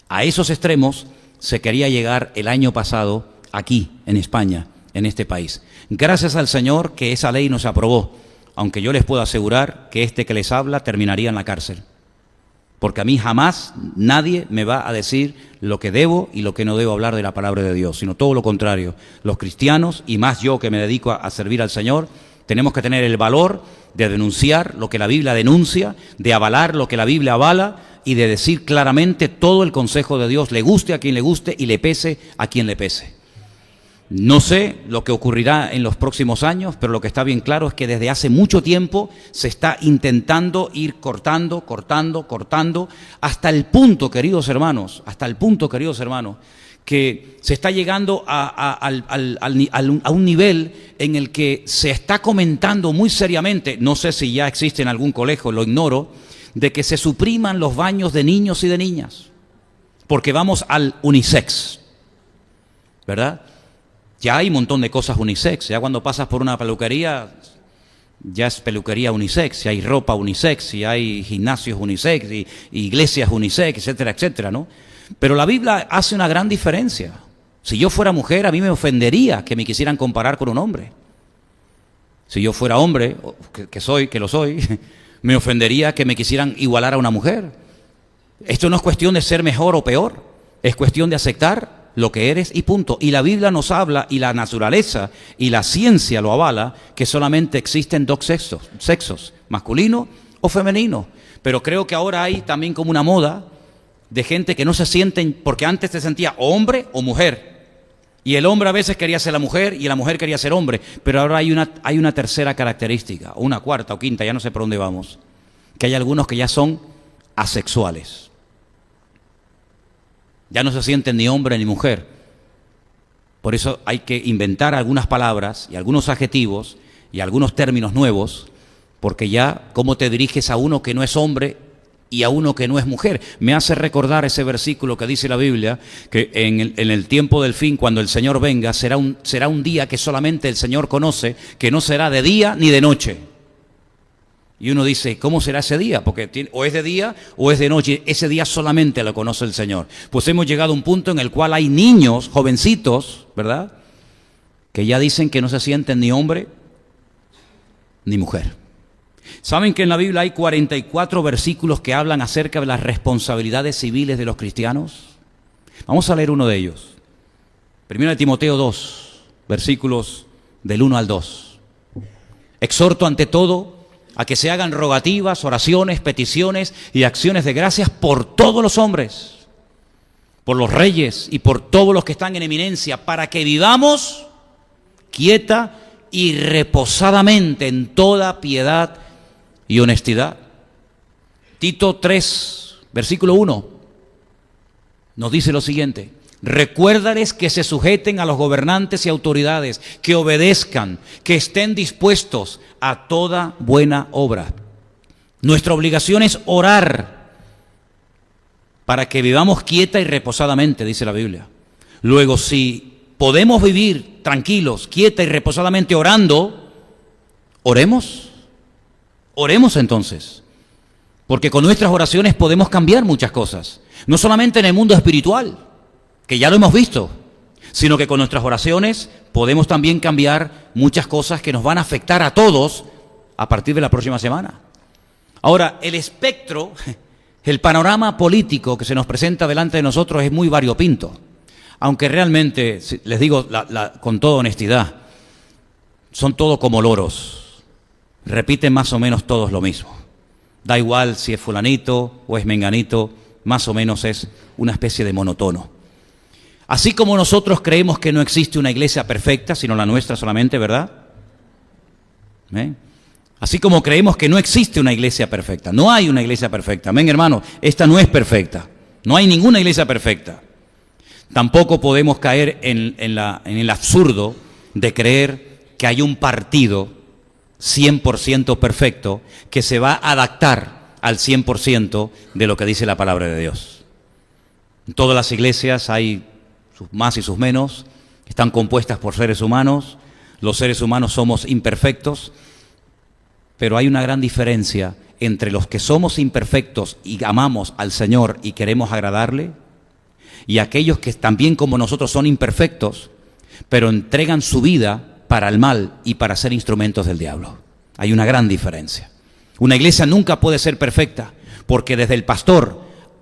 A esos extremos se quería llegar el año pasado aquí, en España, en este país. Gracias al Señor que esa ley no se aprobó, aunque yo les puedo asegurar que este que les habla terminaría en la cárcel. Porque a mí jamás nadie me va a decir lo que debo y lo que no debo hablar de la palabra de Dios, sino todo lo contrario. Los cristianos, y más yo que me dedico a servir al Señor, tenemos que tener el valor de denunciar lo que la Biblia denuncia, de avalar lo que la Biblia avala y de decir claramente todo el consejo de Dios, le guste a quien le guste y le pese a quien le pese. No sé lo que ocurrirá en los próximos años, pero lo que está bien claro es que desde hace mucho tiempo se está intentando ir cortando, hasta el punto, queridos hermanos, que se está llegando a un nivel en el que se está comentando muy seriamente, no sé si ya existe en algún colegio, lo ignoro, de que se supriman los baños de niños y de niñas, porque vamos al unisex, ¿verdad? Ya hay un montón de cosas unisex, ya cuando pasas por una peluquería, ya es peluquería unisex, si hay ropa unisex, si hay gimnasios unisex, y iglesias unisex, etcétera, etcétera, ¿no? Pero la Biblia hace una gran diferencia. Si yo fuera mujer, a mí me ofendería que me quisieran comparar con un hombre. Si yo fuera hombre, que lo soy, me ofendería que me quisieran igualar a una mujer. Esto no es cuestión de ser mejor o peor, es cuestión de aceptar lo que eres y punto. Y la Biblia nos habla, y la naturaleza y la ciencia lo avala, que solamente existen dos sexos, masculino o femenino. Pero creo que ahora hay también como una moda de gente que no se sienten, porque antes se sentía o hombre o mujer. Y el hombre a veces quería ser la mujer y la mujer quería ser hombre. Pero ahora hay una tercera característica, o una cuarta o quinta, ya no sé por dónde vamos. Que hay algunos que ya son asexuales. Ya no se sienten ni hombre ni mujer. Por eso hay que inventar algunas palabras y algunos adjetivos y algunos términos nuevos, porque ya cómo te diriges a uno que no es hombre y a uno que no es mujer. Me hace recordar ese versículo que dice la Biblia, que en el tiempo del fin, cuando el Señor venga, será un día que solamente el Señor conoce, que no será de día ni de noche. Y uno dice, ¿cómo será ese día? Porque o es de día o es de noche. Ese día solamente lo conoce el Señor. Pues hemos llegado a un punto en el cual hay niños, jovencitos, ¿verdad?, que ya dicen que no se sienten ni hombre ni mujer. ¿Saben que en la Biblia hay 44 versículos que hablan acerca de las responsabilidades civiles de los cristianos? Vamos a leer uno de ellos. 1 Timoteo 2, versículos del 1 al 2. Exhorto ante todo a que se hagan rogativas, oraciones, peticiones y acciones de gracias por todos los hombres, por los reyes y por todos los que están en eminencia, para que vivamos quieta y reposadamente en toda piedad y honestidad. Tito 3, versículo 1, nos dice lo siguiente: recuérdales que se sujeten a los gobernantes y autoridades, que obedezcan, que estén dispuestos a toda buena obra. Nuestra obligación es orar para que vivamos quieta y reposadamente, dice la Biblia. Luego, si podemos vivir tranquilos, quieta y reposadamente orando, oremos. Oremos entonces, porque con nuestras oraciones podemos cambiar muchas cosas, no solamente en el mundo espiritual, que ya lo hemos visto, sino que con nuestras oraciones podemos también cambiar muchas cosas que nos van a afectar a todos a partir de la próxima semana. Ahora, el espectro, el panorama político que se nos presenta delante de nosotros es muy variopinto, aunque realmente, les digo con toda honestidad, son todos como loros, repiten más o menos todos lo mismo. Da igual si es fulanito o es menganito, más o menos es una especie de monotono. Así como nosotros creemos que no existe una iglesia perfecta, sino la nuestra solamente, ¿verdad? Así como creemos que no existe una iglesia perfecta. No hay una iglesia perfecta. Amén, hermano. Esta no es perfecta. No hay ninguna iglesia perfecta. Tampoco podemos caer en el absurdo de creer que hay un partido 100% perfecto que se va a adaptar al 100% de lo que dice la palabra de Dios. En todas las iglesias hay sus más y sus menos, están compuestas por seres humanos, los seres humanos somos imperfectos, pero hay una gran diferencia entre los que somos imperfectos y amamos al Señor y queremos agradarle, y aquellos que también como nosotros son imperfectos, pero entregan su vida para el mal y para ser instrumentos del diablo. Hay una gran diferencia. Una iglesia nunca puede ser perfecta, porque desde el pastor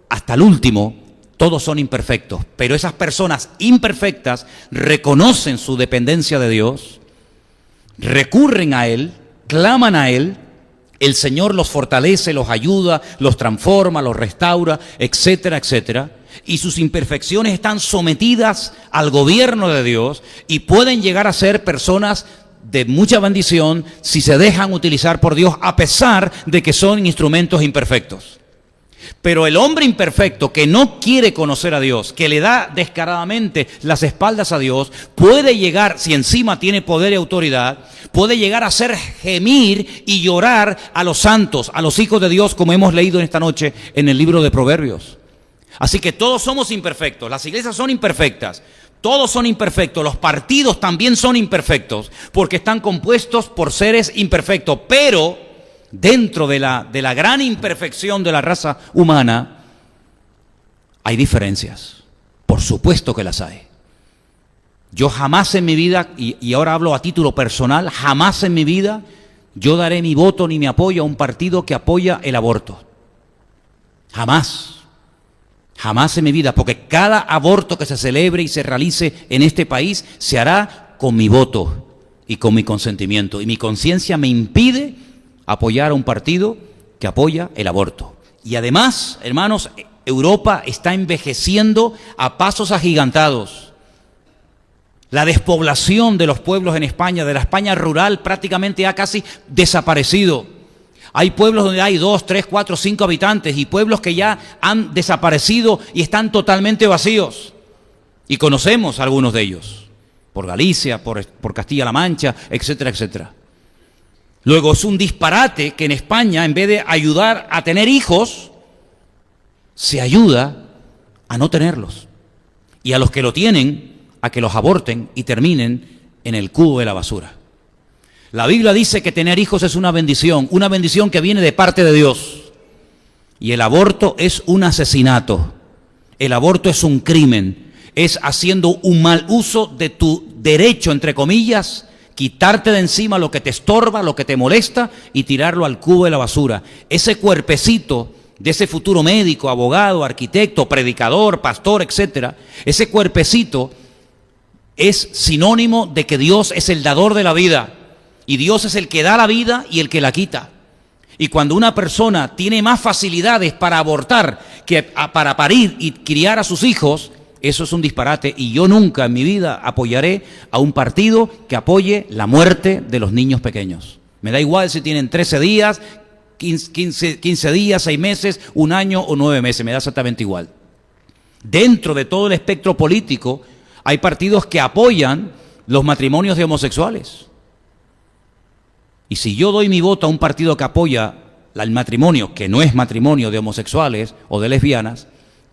hasta el último, todos son imperfectos, pero esas personas imperfectas reconocen su dependencia de Dios, recurren a Él, claman a Él, el Señor los fortalece, los ayuda, los transforma, los restaura, etcétera, etcétera, y sus imperfecciones están sometidas al gobierno de Dios y pueden llegar a ser personas de mucha bendición si se dejan utilizar por Dios, a pesar de que son instrumentos imperfectos. Pero el hombre imperfecto que no quiere conocer a Dios, que le da descaradamente las espaldas a Dios, puede llegar, si encima tiene poder y autoridad, puede llegar a hacer gemir y llorar a los santos, a los hijos de Dios, como hemos leído en esta noche en el libro de Proverbios. Así que todos somos imperfectos, las iglesias son imperfectas, todos son imperfectos, los partidos también son imperfectos, porque están compuestos por seres imperfectos, pero dentro de la gran imperfección de la raza humana hay diferencias, por supuesto que las hay. Yo jamás en mi vida, y ahora hablo a título personal, jamás en mi vida yo daré mi voto ni mi apoyo a un partido que apoya el aborto. Jamás. Jamás en mi vida, porque cada aborto que se celebre y se realice en este país se hará con mi voto y con mi consentimiento. Y mi conciencia me impide apoyar a un partido que apoya el aborto. Y además, hermanos, Europa está envejeciendo a pasos agigantados. La despoblación de los pueblos en España, de la España rural, prácticamente ha casi desaparecido. Hay pueblos donde hay 2, 3, 4, 5 habitantes y pueblos que ya han desaparecido y están totalmente vacíos. Y conocemos algunos de ellos, por Galicia, por Castilla-La Mancha, etcétera, etcétera. Luego es un disparate que en España, en vez de ayudar a tener hijos, se ayuda a no tenerlos. Y a los que lo tienen, a que los aborten y terminen en el cubo de la basura. La Biblia dice que tener hijos es una bendición que viene de parte de Dios. Y el aborto es un asesinato. El aborto es un crimen. Es haciendo un mal uso de tu derecho, entre comillas, quitarte de encima lo que te estorba, lo que te molesta y tirarlo al cubo de la basura. Ese cuerpecito de ese futuro médico, abogado, arquitecto, predicador, pastor, etcétera, ese cuerpecito es sinónimo de que Dios es el dador de la vida. Y Dios es el que da la vida y el que la quita. Y cuando una persona tiene más facilidades para abortar que para parir y criar a sus hijos, eso es un disparate. Y yo nunca en mi vida apoyaré a un partido que apoye la muerte de los niños pequeños. Me da igual si tienen 13 días, 15 días, 6 meses, 1 año o 9 meses, me da exactamente igual. Dentro de todo el espectro político hay partidos que apoyan los matrimonios de homosexuales. Y si yo doy mi voto a un partido que apoya el matrimonio, que no es matrimonio de homosexuales o de lesbianas,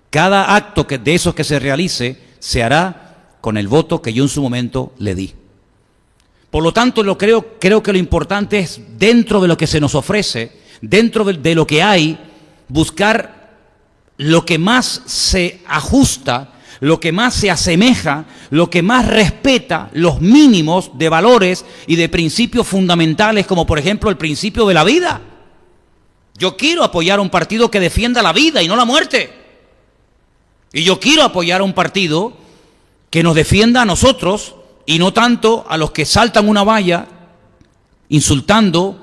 cada acto de esos que se realice se hará con el voto que yo en su momento le di. Por lo tanto, creo que lo importante es, dentro de lo que se nos ofrece, dentro de lo que hay, buscar lo que más se ajusta, lo que más se asemeja, lo que más respeta los mínimos de valores y de principios fundamentales, como por ejemplo el principio de la vida. Yo quiero apoyar a un partido que defienda la vida y no la muerte. Y yo quiero apoyar a un partido que nos defienda a nosotros y no tanto a los que saltan una valla insultando,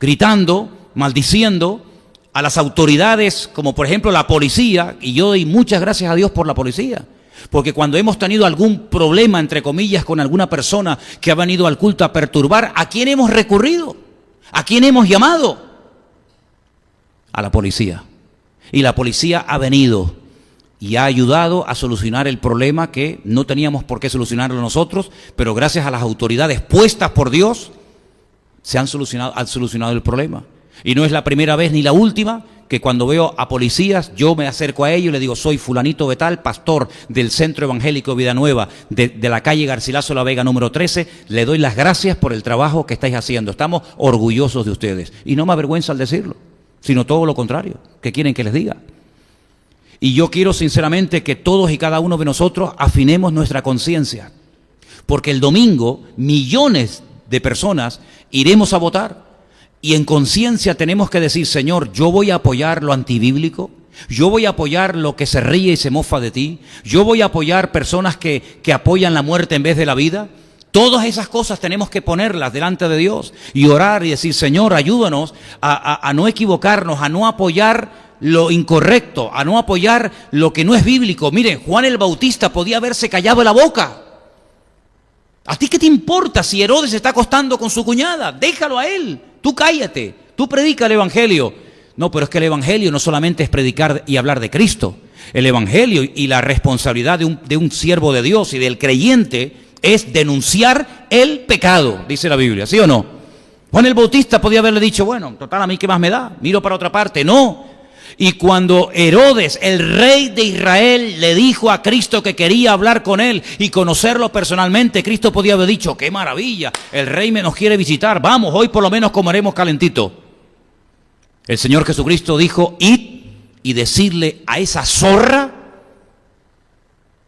gritando, maldiciendo a las autoridades, como por ejemplo la policía, y yo doy muchas gracias a Dios por la policía, porque cuando hemos tenido algún problema, entre comillas, con alguna persona que ha venido al culto a perturbar, ¿a quién hemos recurrido? ¿A quién hemos llamado? A la policía. Y la policía ha venido y ha ayudado a solucionar el problema que no teníamos por qué solucionarlo nosotros, pero gracias a las autoridades puestas por Dios, han solucionado el problema. Y no es la primera vez ni la última que cuando veo a policías, yo me acerco a ellos y le digo, soy fulanito de tal, pastor del Centro Evangélico Vida Nueva, de la calle Garcilaso La Vega número 13, le doy las gracias por el trabajo que estáis haciendo. Estamos orgullosos de ustedes. Y no me avergüenza al decirlo, sino todo lo contrario. ¿Qué quieren que les diga? Y yo quiero sinceramente que todos y cada uno de nosotros afinemos nuestra conciencia. porque el domingo millones de personas iremos a votar y en conciencia tenemos que decir, Señor, yo voy a apoyar lo antibíblico, yo voy a apoyar lo que se ríe y se mofa de ti, yo voy a apoyar personas que apoyan la muerte en vez de la vida. Todas esas cosas tenemos que ponerlas delante de Dios y orar y decir, Señor, ayúdanos a no equivocarnos, a no apoyar lo incorrecto, a no apoyar lo que no es bíblico. Miren, Juan el Bautista podía haberse callado la boca. ¿A ti qué te importa si Herodes se está acostando con su cuñada? Déjalo a él, tú cállate, tú predica el Evangelio. No, pero es que el Evangelio no solamente es predicar y hablar de Cristo. El Evangelio y la responsabilidad de un siervo de Dios y del creyente es denunciar el pecado, dice la Biblia, ¿sí o no? Juan el Bautista podía haberle dicho, bueno, total, a mí qué más me da, miro para otra parte. No. Y cuando Herodes, el rey de Israel, le dijo a Cristo que quería hablar con él y conocerlo personalmente, Cristo podía haber dicho, qué maravilla, el rey nos quiere visitar, vamos, hoy por lo menos comeremos calentito. El Señor Jesucristo dijo, id y decirle a esa zorra,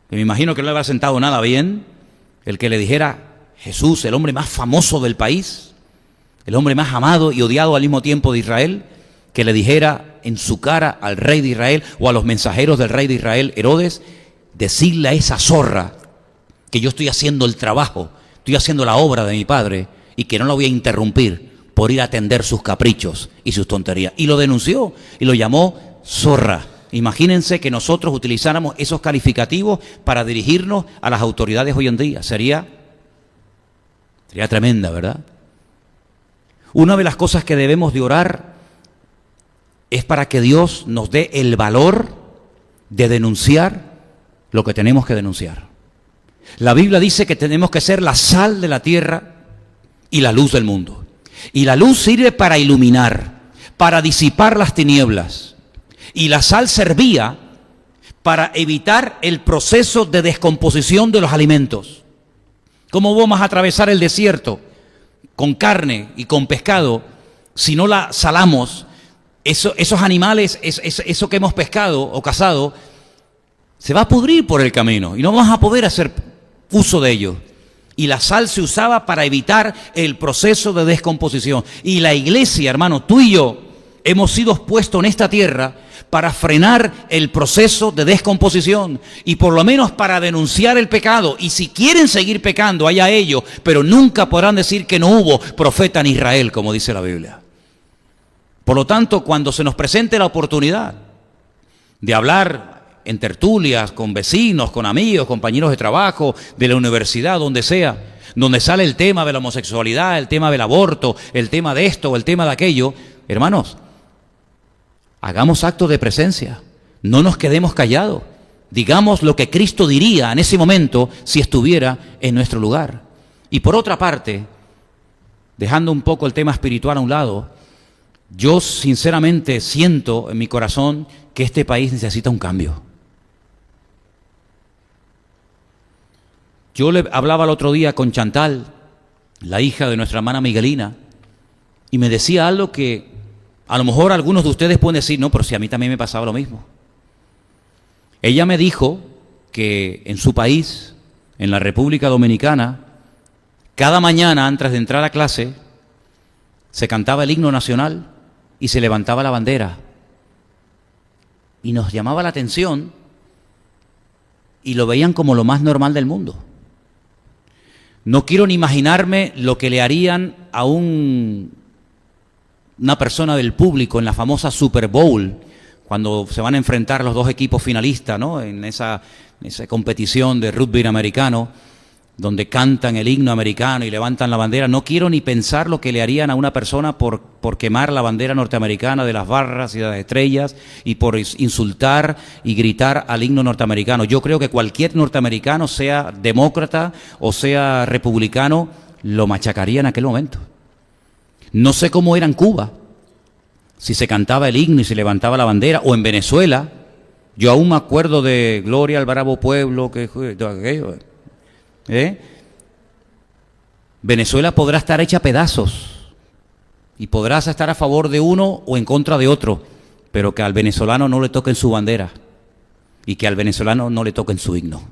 que me imagino que no le habrá sentado nada bien, el que le dijera, Jesús, el hombre más famoso del país, el hombre más amado y odiado al mismo tiempo de Israel, que le dijera en su cara al rey de Israel o a los mensajeros del rey de Israel, Herodes, decirle a esa zorra que yo estoy haciendo el trabajo, estoy haciendo la obra de mi padre y que no la voy a interrumpir por ir a atender sus caprichos y sus tonterías. Y lo denunció y lo llamó zorra. Imagínense que nosotros utilizáramos esos calificativos para dirigirnos a las autoridades hoy en día. Sería tremenda, ¿verdad? Una de las cosas que debemos de orar es para que Dios nos dé el valor de denunciar lo que tenemos que denunciar. La Biblia dice que tenemos que ser la sal de la tierra y la luz del mundo. Y la luz sirve para iluminar, para disipar las tinieblas. Y la sal servía para evitar el proceso de descomposición de los alimentos. ¿Cómo vamos a atravesar el desierto con carne y con pescado si no la salamos? Esos animales, eso que hemos pescado o cazado, se va a pudrir por el camino y no vamos a poder hacer uso de ello. Y la sal se usaba para evitar el proceso de descomposición. Y la iglesia, hermano, tú y yo, hemos sido puestos en esta tierra para frenar el proceso de descomposición y por lo menos para denunciar el pecado. Y si quieren seguir pecando, allá ellos, pero nunca podrán decir que no hubo profeta en Israel, como dice la Biblia. Por lo tanto, cuando se nos presente la oportunidad de hablar en tertulias, con vecinos, con amigos, compañeros de trabajo, de la universidad, donde sea, donde sale el tema de la homosexualidad, el tema del aborto, el tema de esto o el tema de aquello, hermanos, hagamos acto de presencia, no nos quedemos callados, digamos lo que Cristo diría en ese momento si estuviera en nuestro lugar. Y por otra parte, dejando un poco el tema espiritual a un lado, yo sinceramente siento en mi corazón que este país necesita un cambio. Yo le hablaba el otro día con Chantal, la hija de nuestra hermana Miguelina, y me decía algo que a lo mejor algunos de ustedes pueden decir, no, pero si a mí también me pasaba lo mismo. Ella me dijo que en su país, en la República Dominicana, cada mañana antes de entrar a clase, se cantaba el himno nacional y se levantaba la bandera. Y nos llamaba la atención y lo veían como lo más normal del mundo. No quiero ni imaginarme lo que le harían a una persona del público en la famosa Super Bowl, cuando se van a enfrentar los dos equipos finalistas, ¿no? En esa competición de rugby americano, donde cantan el himno americano y levantan la bandera. No quiero ni pensar lo que le harían a una persona por quemar la bandera norteamericana de las barras y de las estrellas y por insultar y gritar al himno norteamericano. Yo creo que cualquier norteamericano, sea demócrata o sea republicano, lo machacaría en aquel momento. No sé cómo era en Cuba, si se cantaba el himno y se levantaba la bandera, o en Venezuela. Yo aún me acuerdo de Gloria al bravo pueblo, que aquello. Venezuela podrá estar hecha a pedazos y podrás estar a favor de uno o en contra de otro, pero que al venezolano no le toquen su bandera y que al venezolano no le toquen su himno.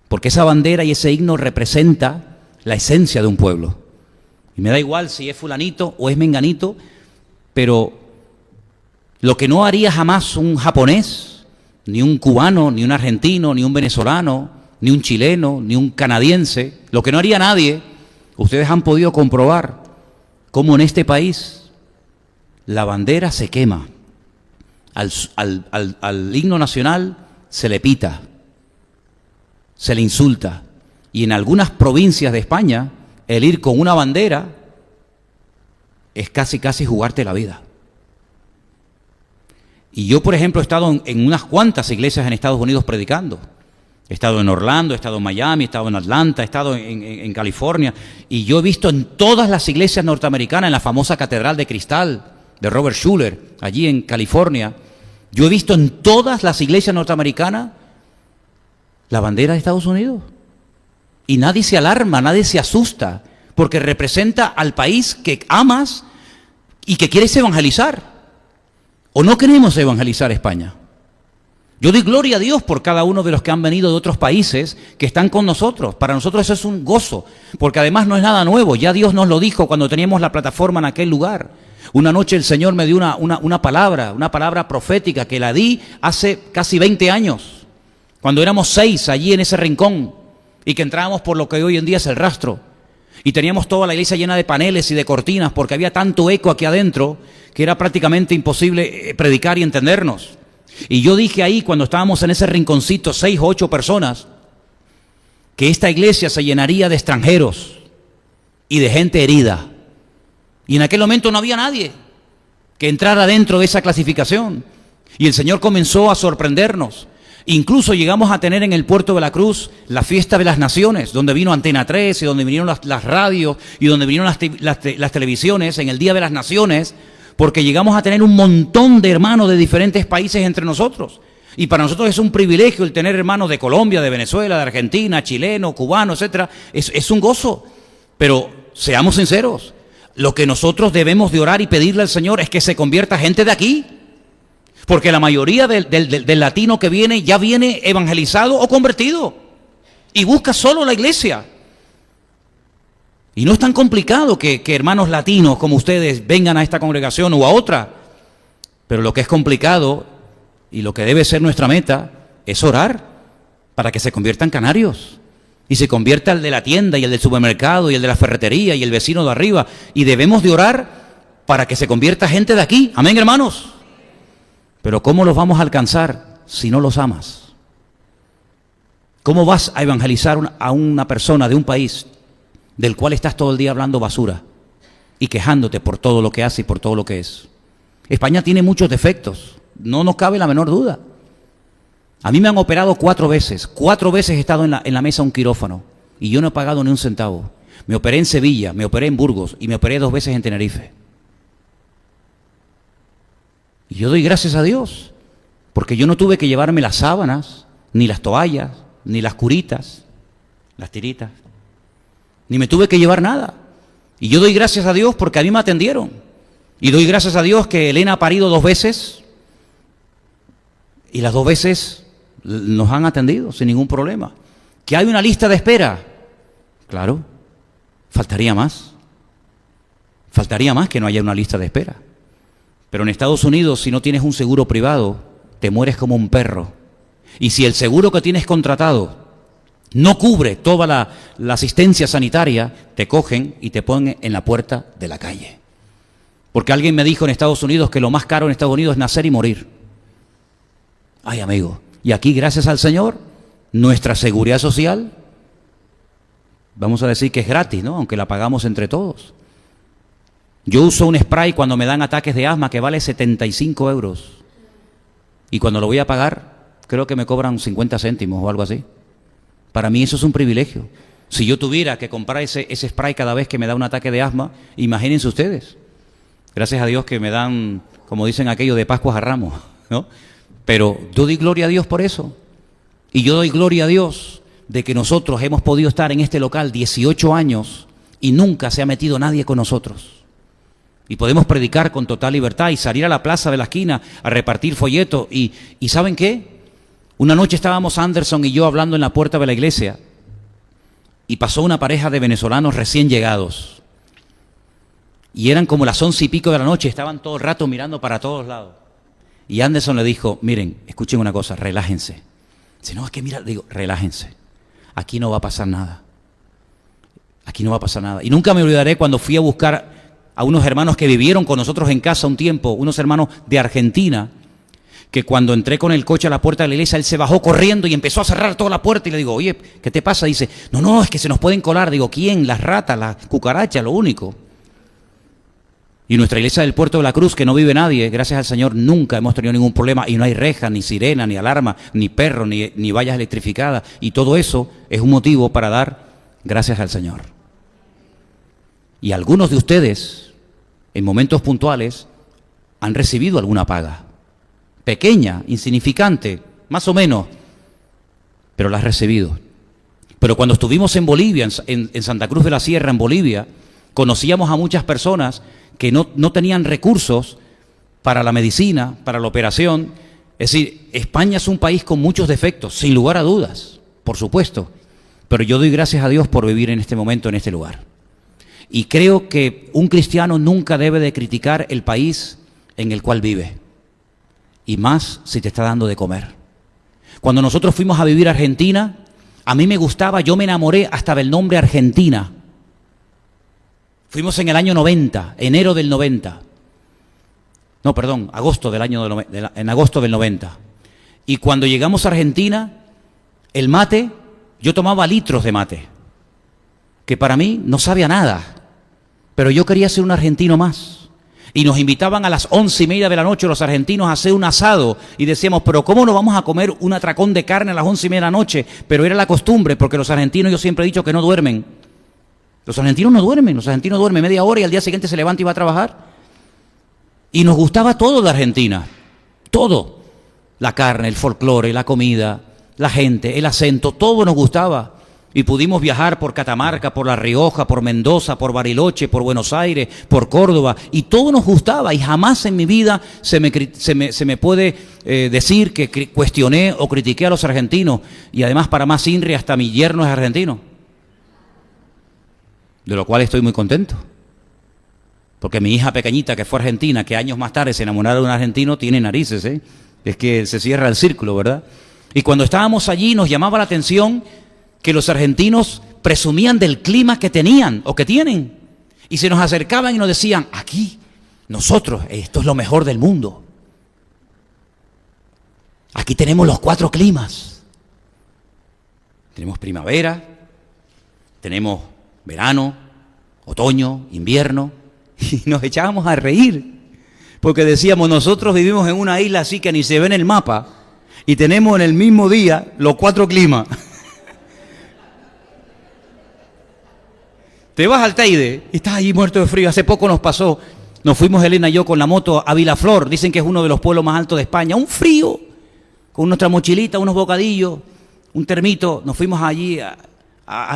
porque esa bandera y ese himno representa la esencia de un pueblo. Y me da igual si es fulanito o es menganito, pero lo que no haría jamás un japonés, ni un cubano, ni un argentino, ni un venezolano, ni un chileno, ni un canadiense, lo que no haría nadie, ustedes han podido comprobar cómo en este país la bandera se quema, al himno nacional se le pita, se le insulta, y en algunas provincias de España el ir con una bandera es casi jugarte la vida. Y yo, por ejemplo, he estado en unas cuantas iglesias en Estados Unidos predicando. He estado en Orlando, he estado en Miami, he estado en Atlanta, he estado en California, y yo he visto en todas las iglesias norteamericanas, en la famosa Catedral de Cristal de Robert Schuller, allí en California, yo he visto en todas las iglesias norteamericanas la bandera de Estados Unidos. Y nadie se alarma, nadie se asusta, porque representa al país que amas y que quieres evangelizar. ¿O no queremos evangelizar España? Yo doy gloria a Dios por cada uno de los que han venido de otros países que están con nosotros. Para nosotros eso es un gozo, porque además no es nada nuevo. Ya Dios nos lo dijo cuando teníamos la plataforma en aquel lugar. Una noche el Señor me dio una palabra profética que la di hace casi 20 años, cuando éramos 6 allí en ese rincón y que entrábamos por lo que hoy en día es el Rastro. Y teníamos toda la iglesia llena de paneles y de cortinas porque había tanto eco aquí adentro que era prácticamente imposible predicar y entendernos. Y yo dije ahí, cuando estábamos en ese rinconcito, 6 o 8 personas, que esta iglesia se llenaría de extranjeros y de gente herida. Y en aquel momento no había nadie que entrara dentro de esa clasificación. Y el Señor comenzó a sorprendernos. Incluso llegamos a tener en el Puerto de la Cruz la Fiesta de las Naciones, donde vino Antena 3 y donde vinieron las radios y donde vinieron las televisiones en el Día de las Naciones, porque llegamos a tener un montón de hermanos de diferentes países entre nosotros. Y para nosotros es un privilegio el tener hermanos de Colombia, de Venezuela, de Argentina, chileno, cubano, etcétera. Es un gozo. Pero seamos sinceros, lo que nosotros debemos de orar y pedirle al Señor es que se convierta gente de aquí. Porque la mayoría del latino que viene ya viene evangelizado o convertido y busca solo la iglesia. Y no es tan complicado que hermanos latinos como ustedes vengan a esta congregación o a otra. Pero lo que es complicado y lo que debe ser nuestra meta es orar para que se conviertan canarios. Y se convierta el de la tienda y el del supermercado y el de la ferretería y el vecino de arriba. Y debemos de orar para que se convierta gente de aquí. Amén, hermanos. Pero ¿cómo los vamos a alcanzar si no los amas? ¿Cómo vas a evangelizar a una persona de un país del cual estás todo el día hablando basura y quejándote por todo lo que hace y por todo lo que es? España tiene muchos defectos, no nos cabe la menor duda. A mí me han operado 4 veces. 4 veces he estado en la mesa de un quirófano y yo no he pagado ni un centavo. Me operé en Sevilla, me operé en Burgos y me operé 2 veces en Tenerife. Y yo doy gracias a Dios, porque yo no tuve que llevarme las sábanas, ni las toallas, ni las curitas, las tiritas, ni me tuve que llevar nada. Y yo doy gracias a Dios porque a mí me atendieron. Y doy gracias a Dios que Elena ha parido 2 veces y las 2 veces nos han atendido sin ningún problema. ¿Que hay una lista de espera? Claro, faltaría más. Faltaría más que no haya una lista de espera. Pero en Estados Unidos, si no tienes un seguro privado, te mueres como un perro. Y si el seguro que tienes contratado no cubre toda la asistencia sanitaria, te cogen y te ponen en la puerta de la calle. Porque alguien me dijo en Estados Unidos que lo más caro en Estados Unidos es nacer y morir. Ay, amigo. Y aquí, gracias al Señor, nuestra seguridad social, vamos a decir que es gratis, ¿no? Aunque la pagamos entre todos. Yo uso un spray cuando me dan ataques de asma que vale 75 euros. Y cuando lo voy a pagar, creo que me cobran 50 céntimos o algo así. Para mí eso es un privilegio. Si yo tuviera que comprar ese spray cada vez que me da un ataque de asma, imagínense ustedes. Gracias a Dios que me dan, como dicen aquello, de Pascuas a Ramos, ¿no? Pero yo doy gloria a Dios por eso. Y yo doy gloria a Dios de que nosotros hemos podido estar en este local 18 años y nunca se ha metido nadie con nosotros. Y podemos predicar con total libertad y salir a la plaza de la esquina a repartir folletos. Y ¿saben qué? Una noche estábamos Anderson y yo hablando en la puerta de la iglesia y pasó una pareja de venezolanos recién llegados. Y eran como las 11:00 de la noche, estaban todo el rato mirando para todos lados. Y Anderson le dijo, miren, escuchen una cosa, relájense. Dice, no, es que mira, digo, relájense. Aquí no va a pasar nada. Aquí no va a pasar nada. Y nunca me olvidaré cuando fui a buscar a unos hermanos que vivieron con nosotros en casa un tiempo, unos hermanos de Argentina, que cuando entré con el coche a la puerta de la iglesia, él se bajó corriendo y empezó a cerrar toda la puerta y le digo, oye, ¿qué te pasa? Dice, no, es que se nos pueden colar. Digo, ¿quién? Las ratas, las cucarachas, lo único. Y nuestra iglesia del Puerto de la Cruz, que no vive nadie, gracias al Señor, nunca hemos tenido ningún problema y no hay reja, ni sirena, ni alarma, ni perro, ni vallas electrificadas. Y todo eso es un motivo para dar gracias al Señor. Y algunos de ustedes, en momentos puntuales, han recibido alguna paga. Pequeña, insignificante, más o menos, pero la has recibido. Pero cuando estuvimos en Bolivia, en Santa Cruz de la Sierra, en Bolivia, conocíamos a muchas personas que no tenían recursos para la medicina, para la operación. Es decir, España es un país con muchos defectos, sin lugar a dudas, por supuesto. Pero yo doy gracias a Dios por vivir en este momento, en este lugar. Y creo que un cristiano nunca debe de criticar el país en el cual vive. Y más si te está dando de comer. Cuando nosotros fuimos a vivir a Argentina, a mí me gustaba, yo me enamoré hasta del nombre Argentina. Fuimos en el año 90, enero del 90. No, perdón, agosto del año en agosto del 90. Y cuando llegamos a Argentina, el mate, yo tomaba litros de mate, que para mí no sabía nada, pero yo quería ser un argentino más. Y nos invitaban a las 11:30 de la noche los argentinos a hacer un asado y decíamos, pero ¿cómo no vamos a comer un atracón de carne a las 11:30 de la noche? Pero era la costumbre, porque los argentinos, yo siempre he dicho que no duermen. Los argentinos no duermen, los argentinos duermen media hora y al día siguiente se levanta y va a trabajar. Y nos gustaba todo de Argentina, todo. La carne, el folclore, la comida, la gente, el acento, todo nos gustaba. Y pudimos viajar por Catamarca, por La Rioja, por Mendoza, por Bariloche, por Buenos Aires, por Córdoba. Y todo nos gustaba y jamás en mi vida se me puede decir que cuestioné o critiqué a los argentinos. Y además, para más INRI, hasta mi yerno es argentino. De lo cual estoy muy contento. Porque mi hija pequeñita, que fue argentina, que años más tarde se enamoró de un argentino, tiene narices, ¿eh? Es que se cierra el círculo, ¿verdad? Y cuando estábamos allí nos llamaba la atención que los argentinos presumían del clima que tenían o que tienen. Y se nos acercaban y nos decían, aquí, nosotros, esto es lo mejor del mundo. Aquí tenemos los 4 climas. Tenemos primavera, tenemos verano, otoño, invierno. Y nos echábamos a reír. Porque decíamos, nosotros vivimos en una isla así que ni se ve en el mapa. Y tenemos en el mismo día los 4 climas. Te vas al Teide y estás allí muerto de frío. Hace poco nos pasó, nos fuimos Elena y yo con la moto a Vilaflor, dicen que es uno de los pueblos más altos de España, un frío, con nuestra mochilita, unos bocadillos, un termito, nos fuimos allí a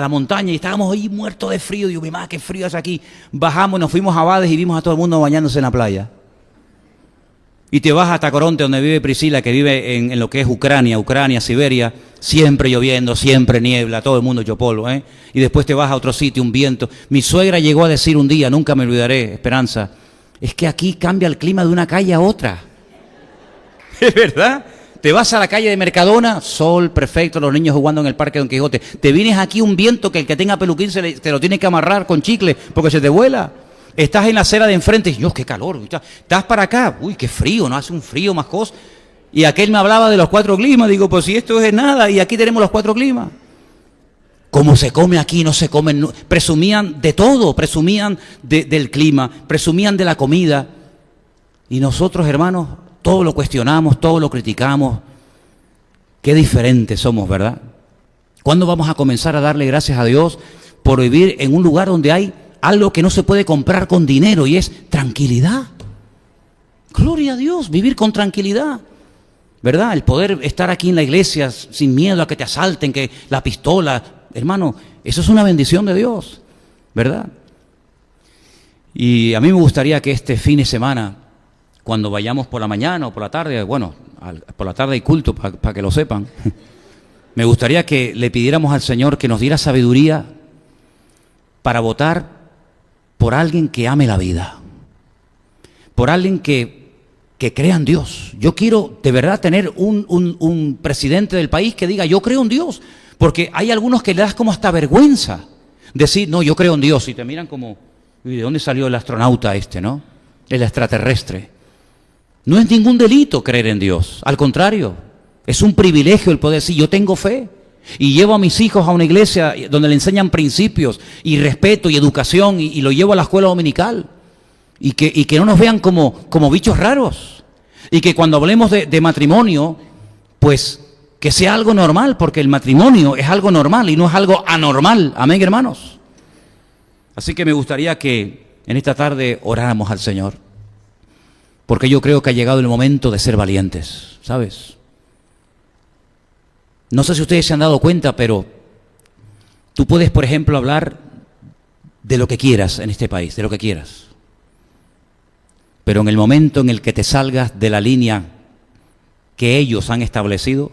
la montaña y estábamos ahí muertos de frío. Digo, mi madre, qué frío es aquí. Bajamos, nos fuimos a Bades y vimos a todo el mundo bañándose en la playa. Y te vas hasta Coronte, donde vive Priscila, que vive en lo que es Ucrania, Siberia, siempre lloviendo, siempre niebla, todo el mundo hecho polvo, ¿eh? Y después te vas a otro sitio, un viento. Mi suegra llegó a decir un día, nunca me olvidaré, Esperanza, es que aquí cambia el clima de una calle a otra. ¿Es verdad? Te vas a la calle de Mercadona, sol perfecto, los niños jugando en el Parque Don Quijote. Te vienes aquí un viento que el que tenga peluquín te lo tiene que amarrar con chicle porque se te vuela. Estás en la acera de enfrente y Dios, qué calor. Estás para acá, uy, qué frío, no hace un frío más cosa. Y aquel me hablaba de los 4 climas, digo, pues si esto es nada y aquí tenemos los 4 climas. ¿Cómo se come aquí? No se come. No. Presumían de todo, presumían del clima, presumían de la comida. Y nosotros, hermanos, todo lo cuestionamos, todo lo criticamos. Qué diferentes somos, ¿verdad? ¿Cuándo vamos a comenzar a darle gracias a Dios por vivir en un lugar donde hay algo que no se puede comprar con dinero y es tranquilidad? Gloria a Dios, vivir con tranquilidad, ¿verdad? El poder estar aquí en la iglesia sin miedo a que te asalten, que la pistola, hermano, eso es una bendición de Dios, ¿verdad? Y a mí me gustaría que este fin de semana, cuando vayamos por la mañana o por la tarde, bueno, por la tarde hay culto, para que lo sepan. Me gustaría que le pidiéramos al Señor que nos diera sabiduría para votar por alguien que ame la vida, por alguien que crea en Dios. Yo quiero de verdad tener un presidente del país que diga, yo creo en Dios, porque hay algunos que le das como hasta vergüenza decir, no, yo creo en Dios, y te miran como, ¿de dónde salió el astronauta este, no? El extraterrestre. No es ningún delito creer en Dios, al contrario, es un privilegio el poder decir, yo tengo fe, y llevo a mis hijos a una iglesia donde le enseñan principios, y respeto, y educación, y lo llevo a la escuela dominical, y que no nos vean como bichos raros, y que cuando hablemos de matrimonio, pues que sea algo normal, porque el matrimonio es algo normal y no es algo anormal, amén, hermanos. Así que me gustaría que en esta tarde oráramos al Señor, porque yo creo que ha llegado el momento de ser valientes, ¿sabes? No sé si ustedes se han dado cuenta, pero tú puedes, por ejemplo, hablar de lo que quieras en este país, de lo que quieras. Pero en el momento en el que te salgas de la línea que ellos han establecido,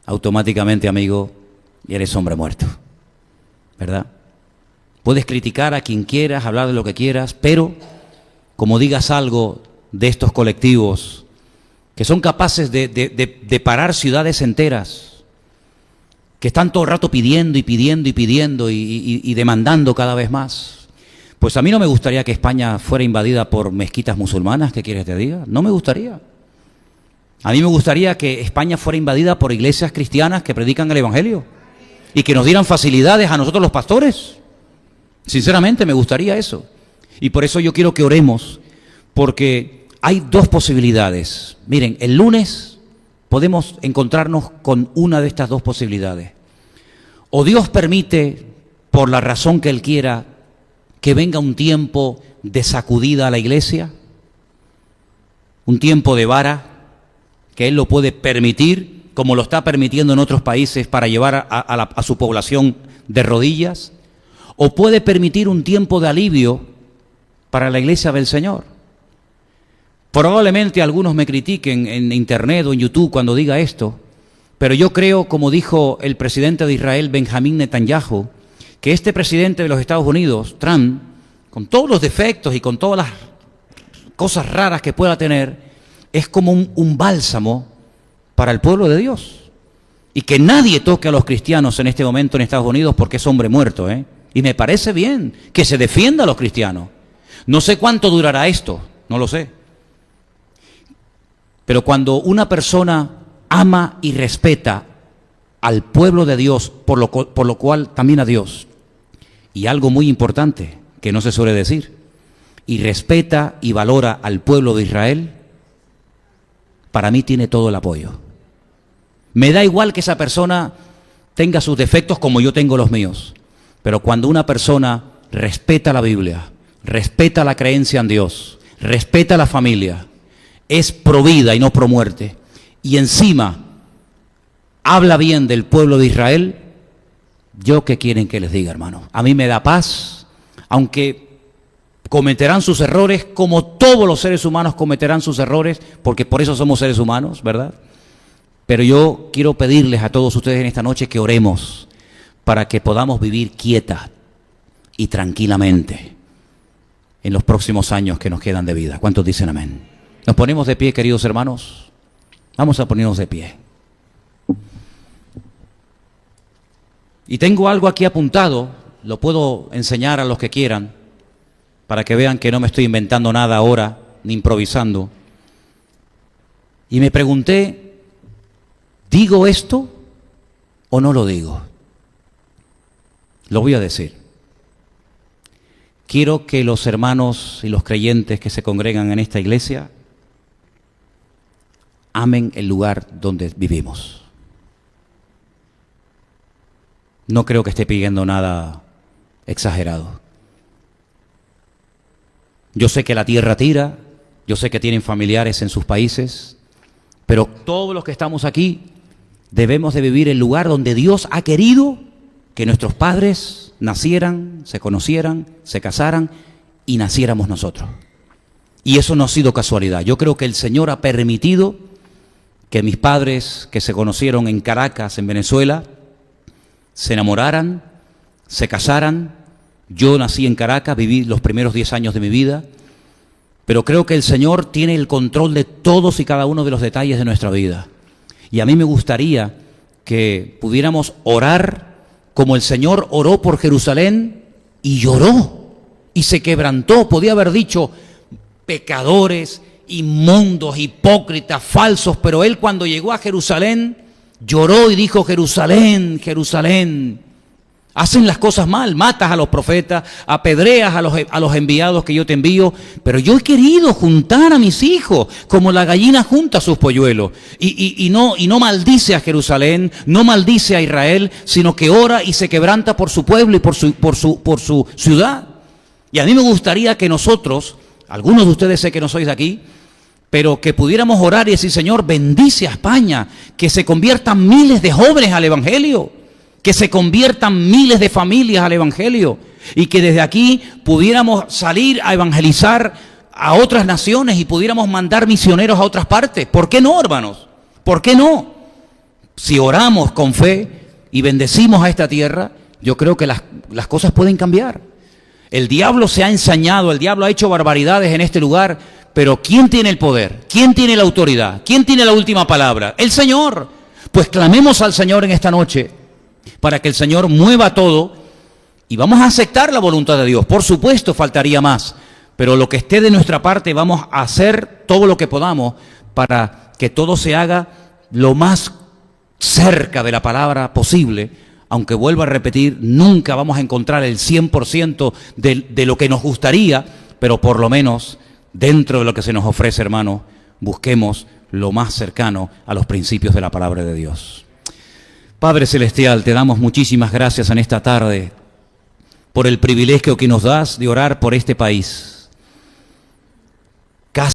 automáticamente, amigo, eres hombre muerto, ¿verdad? Puedes criticar a quien quieras, hablar de lo que quieras, pero como digas algo de estos colectivos que son capaces de parar ciudades enteras, que están todo el rato pidiendo y pidiendo y pidiendo y demandando cada vez más, pues a mí no me gustaría que España fuera invadida por mezquitas musulmanas, ¿qué quieres que te diga? No me gustaría. A mí me gustaría que España fuera invadida por iglesias cristianas que predican el Evangelio y que nos dieran facilidades a nosotros los pastores. Sinceramente me gustaría eso. Y por eso yo quiero que oremos, porque hay dos posibilidades. Miren, el lunes podemos encontrarnos con una de estas dos posibilidades. O Dios permite, por la razón que Él quiera, que venga un tiempo de sacudida a la iglesia, un tiempo de vara, que Él lo puede permitir, como lo está permitiendo en otros países, para llevar a su población de rodillas, o puede permitir un tiempo de alivio para la iglesia del Señor. Probablemente algunos me critiquen en internet o en YouTube cuando diga esto, pero yo creo, como dijo el presidente de Israel, Benjamín Netanyahu, que este presidente de los Estados Unidos, Trump, con todos los defectos y con todas las cosas raras que pueda tener, es como un bálsamo para el pueblo de Dios. Y que nadie toque a los cristianos en este momento en Estados Unidos porque es hombre muerto, ¿eh? Y me parece bien que se defienda a los cristianos. No sé cuánto durará esto, no lo sé. Pero cuando una persona ama y respeta al pueblo de Dios, por lo cual también a Dios, y algo muy importante que no se suele decir, y respeta y valora al pueblo de Israel, para mí tiene todo el apoyo. Me da igual que esa persona tenga sus defectos como yo tengo los míos, pero cuando una persona respeta la Biblia, respeta la creencia en Dios, respeta la familia, es pro vida y no pro muerte, y encima habla bien del pueblo de Israel, ¿yo qué quieren que les diga, hermano? A mí me da paz, aunque cometerán sus errores, como todos los seres humanos cometerán sus errores, porque por eso somos seres humanos, ¿verdad? Pero yo quiero pedirles a todos ustedes en esta noche que oremos para que podamos vivir quieta y tranquilamente en los próximos años que nos quedan de vida. ¿Cuántos dicen amén? Nos ponemos de pie, queridos hermanos. Vamos a ponernos de pie. Y tengo algo aquí apuntado, lo puedo enseñar a los que quieran, para que vean que no me estoy inventando nada ahora, ni improvisando. Y me pregunté, ¿digo esto o no lo digo? Lo voy a decir. Quiero que los hermanos y los creyentes que se congregan en esta iglesia amen el lugar donde vivimos. No creo que esté pidiendo nada exagerado. Yo sé que la tierra tira, yo sé que tienen familiares en sus países, pero todos los que estamos aquí debemos de vivir el lugar donde Dios ha querido que nuestros padres nacieran, se conocieran, se casaran y naciéramos nosotros. Y eso no ha sido casualidad. Yo creo que el Señor ha permitido que mis padres, que se conocieron en Caracas, en Venezuela, se enamoraran, se casaran. Yo nací en Caracas, viví los primeros 10 años de mi vida, pero creo que el Señor tiene el control de todos y cada uno de los detalles de nuestra vida. Y a mí me gustaría que pudiéramos orar como el Señor oró por Jerusalén y lloró y se quebrantó. Podía haber dicho pecadores, inmundos, hipócritas, falsos, pero Él cuando llegó a Jerusalén lloró y dijo: Jerusalén, Jerusalén, hacen las cosas mal, matas a los profetas, apedreas a los enviados que yo te envío, pero yo he querido juntar a mis hijos como la gallina junta a sus polluelos, y no maldice a Jerusalén, no maldice a Israel, sino que ora y se quebranta por su pueblo y por su ciudad. Y a mí me gustaría que nosotros, algunos de ustedes sé que no sois de aquí, pero que pudiéramos orar y decir: Señor, bendice a España, que se conviertan miles de jóvenes al Evangelio, que se conviertan miles de familias al Evangelio, y que desde aquí pudiéramos salir a evangelizar a otras naciones y pudiéramos mandar misioneros a otras partes. ¿Por qué no, hermanos? ¿Por qué no? Si oramos con fe y bendecimos a esta tierra, yo creo que las cosas pueden cambiar. El diablo se ha ensañado, el diablo ha hecho barbaridades en este lugar, pero ¿quién tiene el poder? ¿Quién tiene la autoridad? ¿Quién tiene la última palabra? El Señor. Pues clamemos al Señor en esta noche para que el Señor mueva todo, y vamos a aceptar la voluntad de Dios. Por supuesto, faltaría más, pero lo que esté de nuestra parte vamos a hacer todo lo que podamos para que todo se haga lo más cerca de la palabra posible. Aunque vuelvo a repetir, nunca vamos a encontrar el 100% de lo que nos gustaría, pero por lo menos dentro de lo que se nos ofrece, hermano, busquemos lo más cercano a los principios de la palabra de Dios. Padre Celestial, te damos muchísimas gracias en esta tarde por el privilegio que nos das de orar por este país.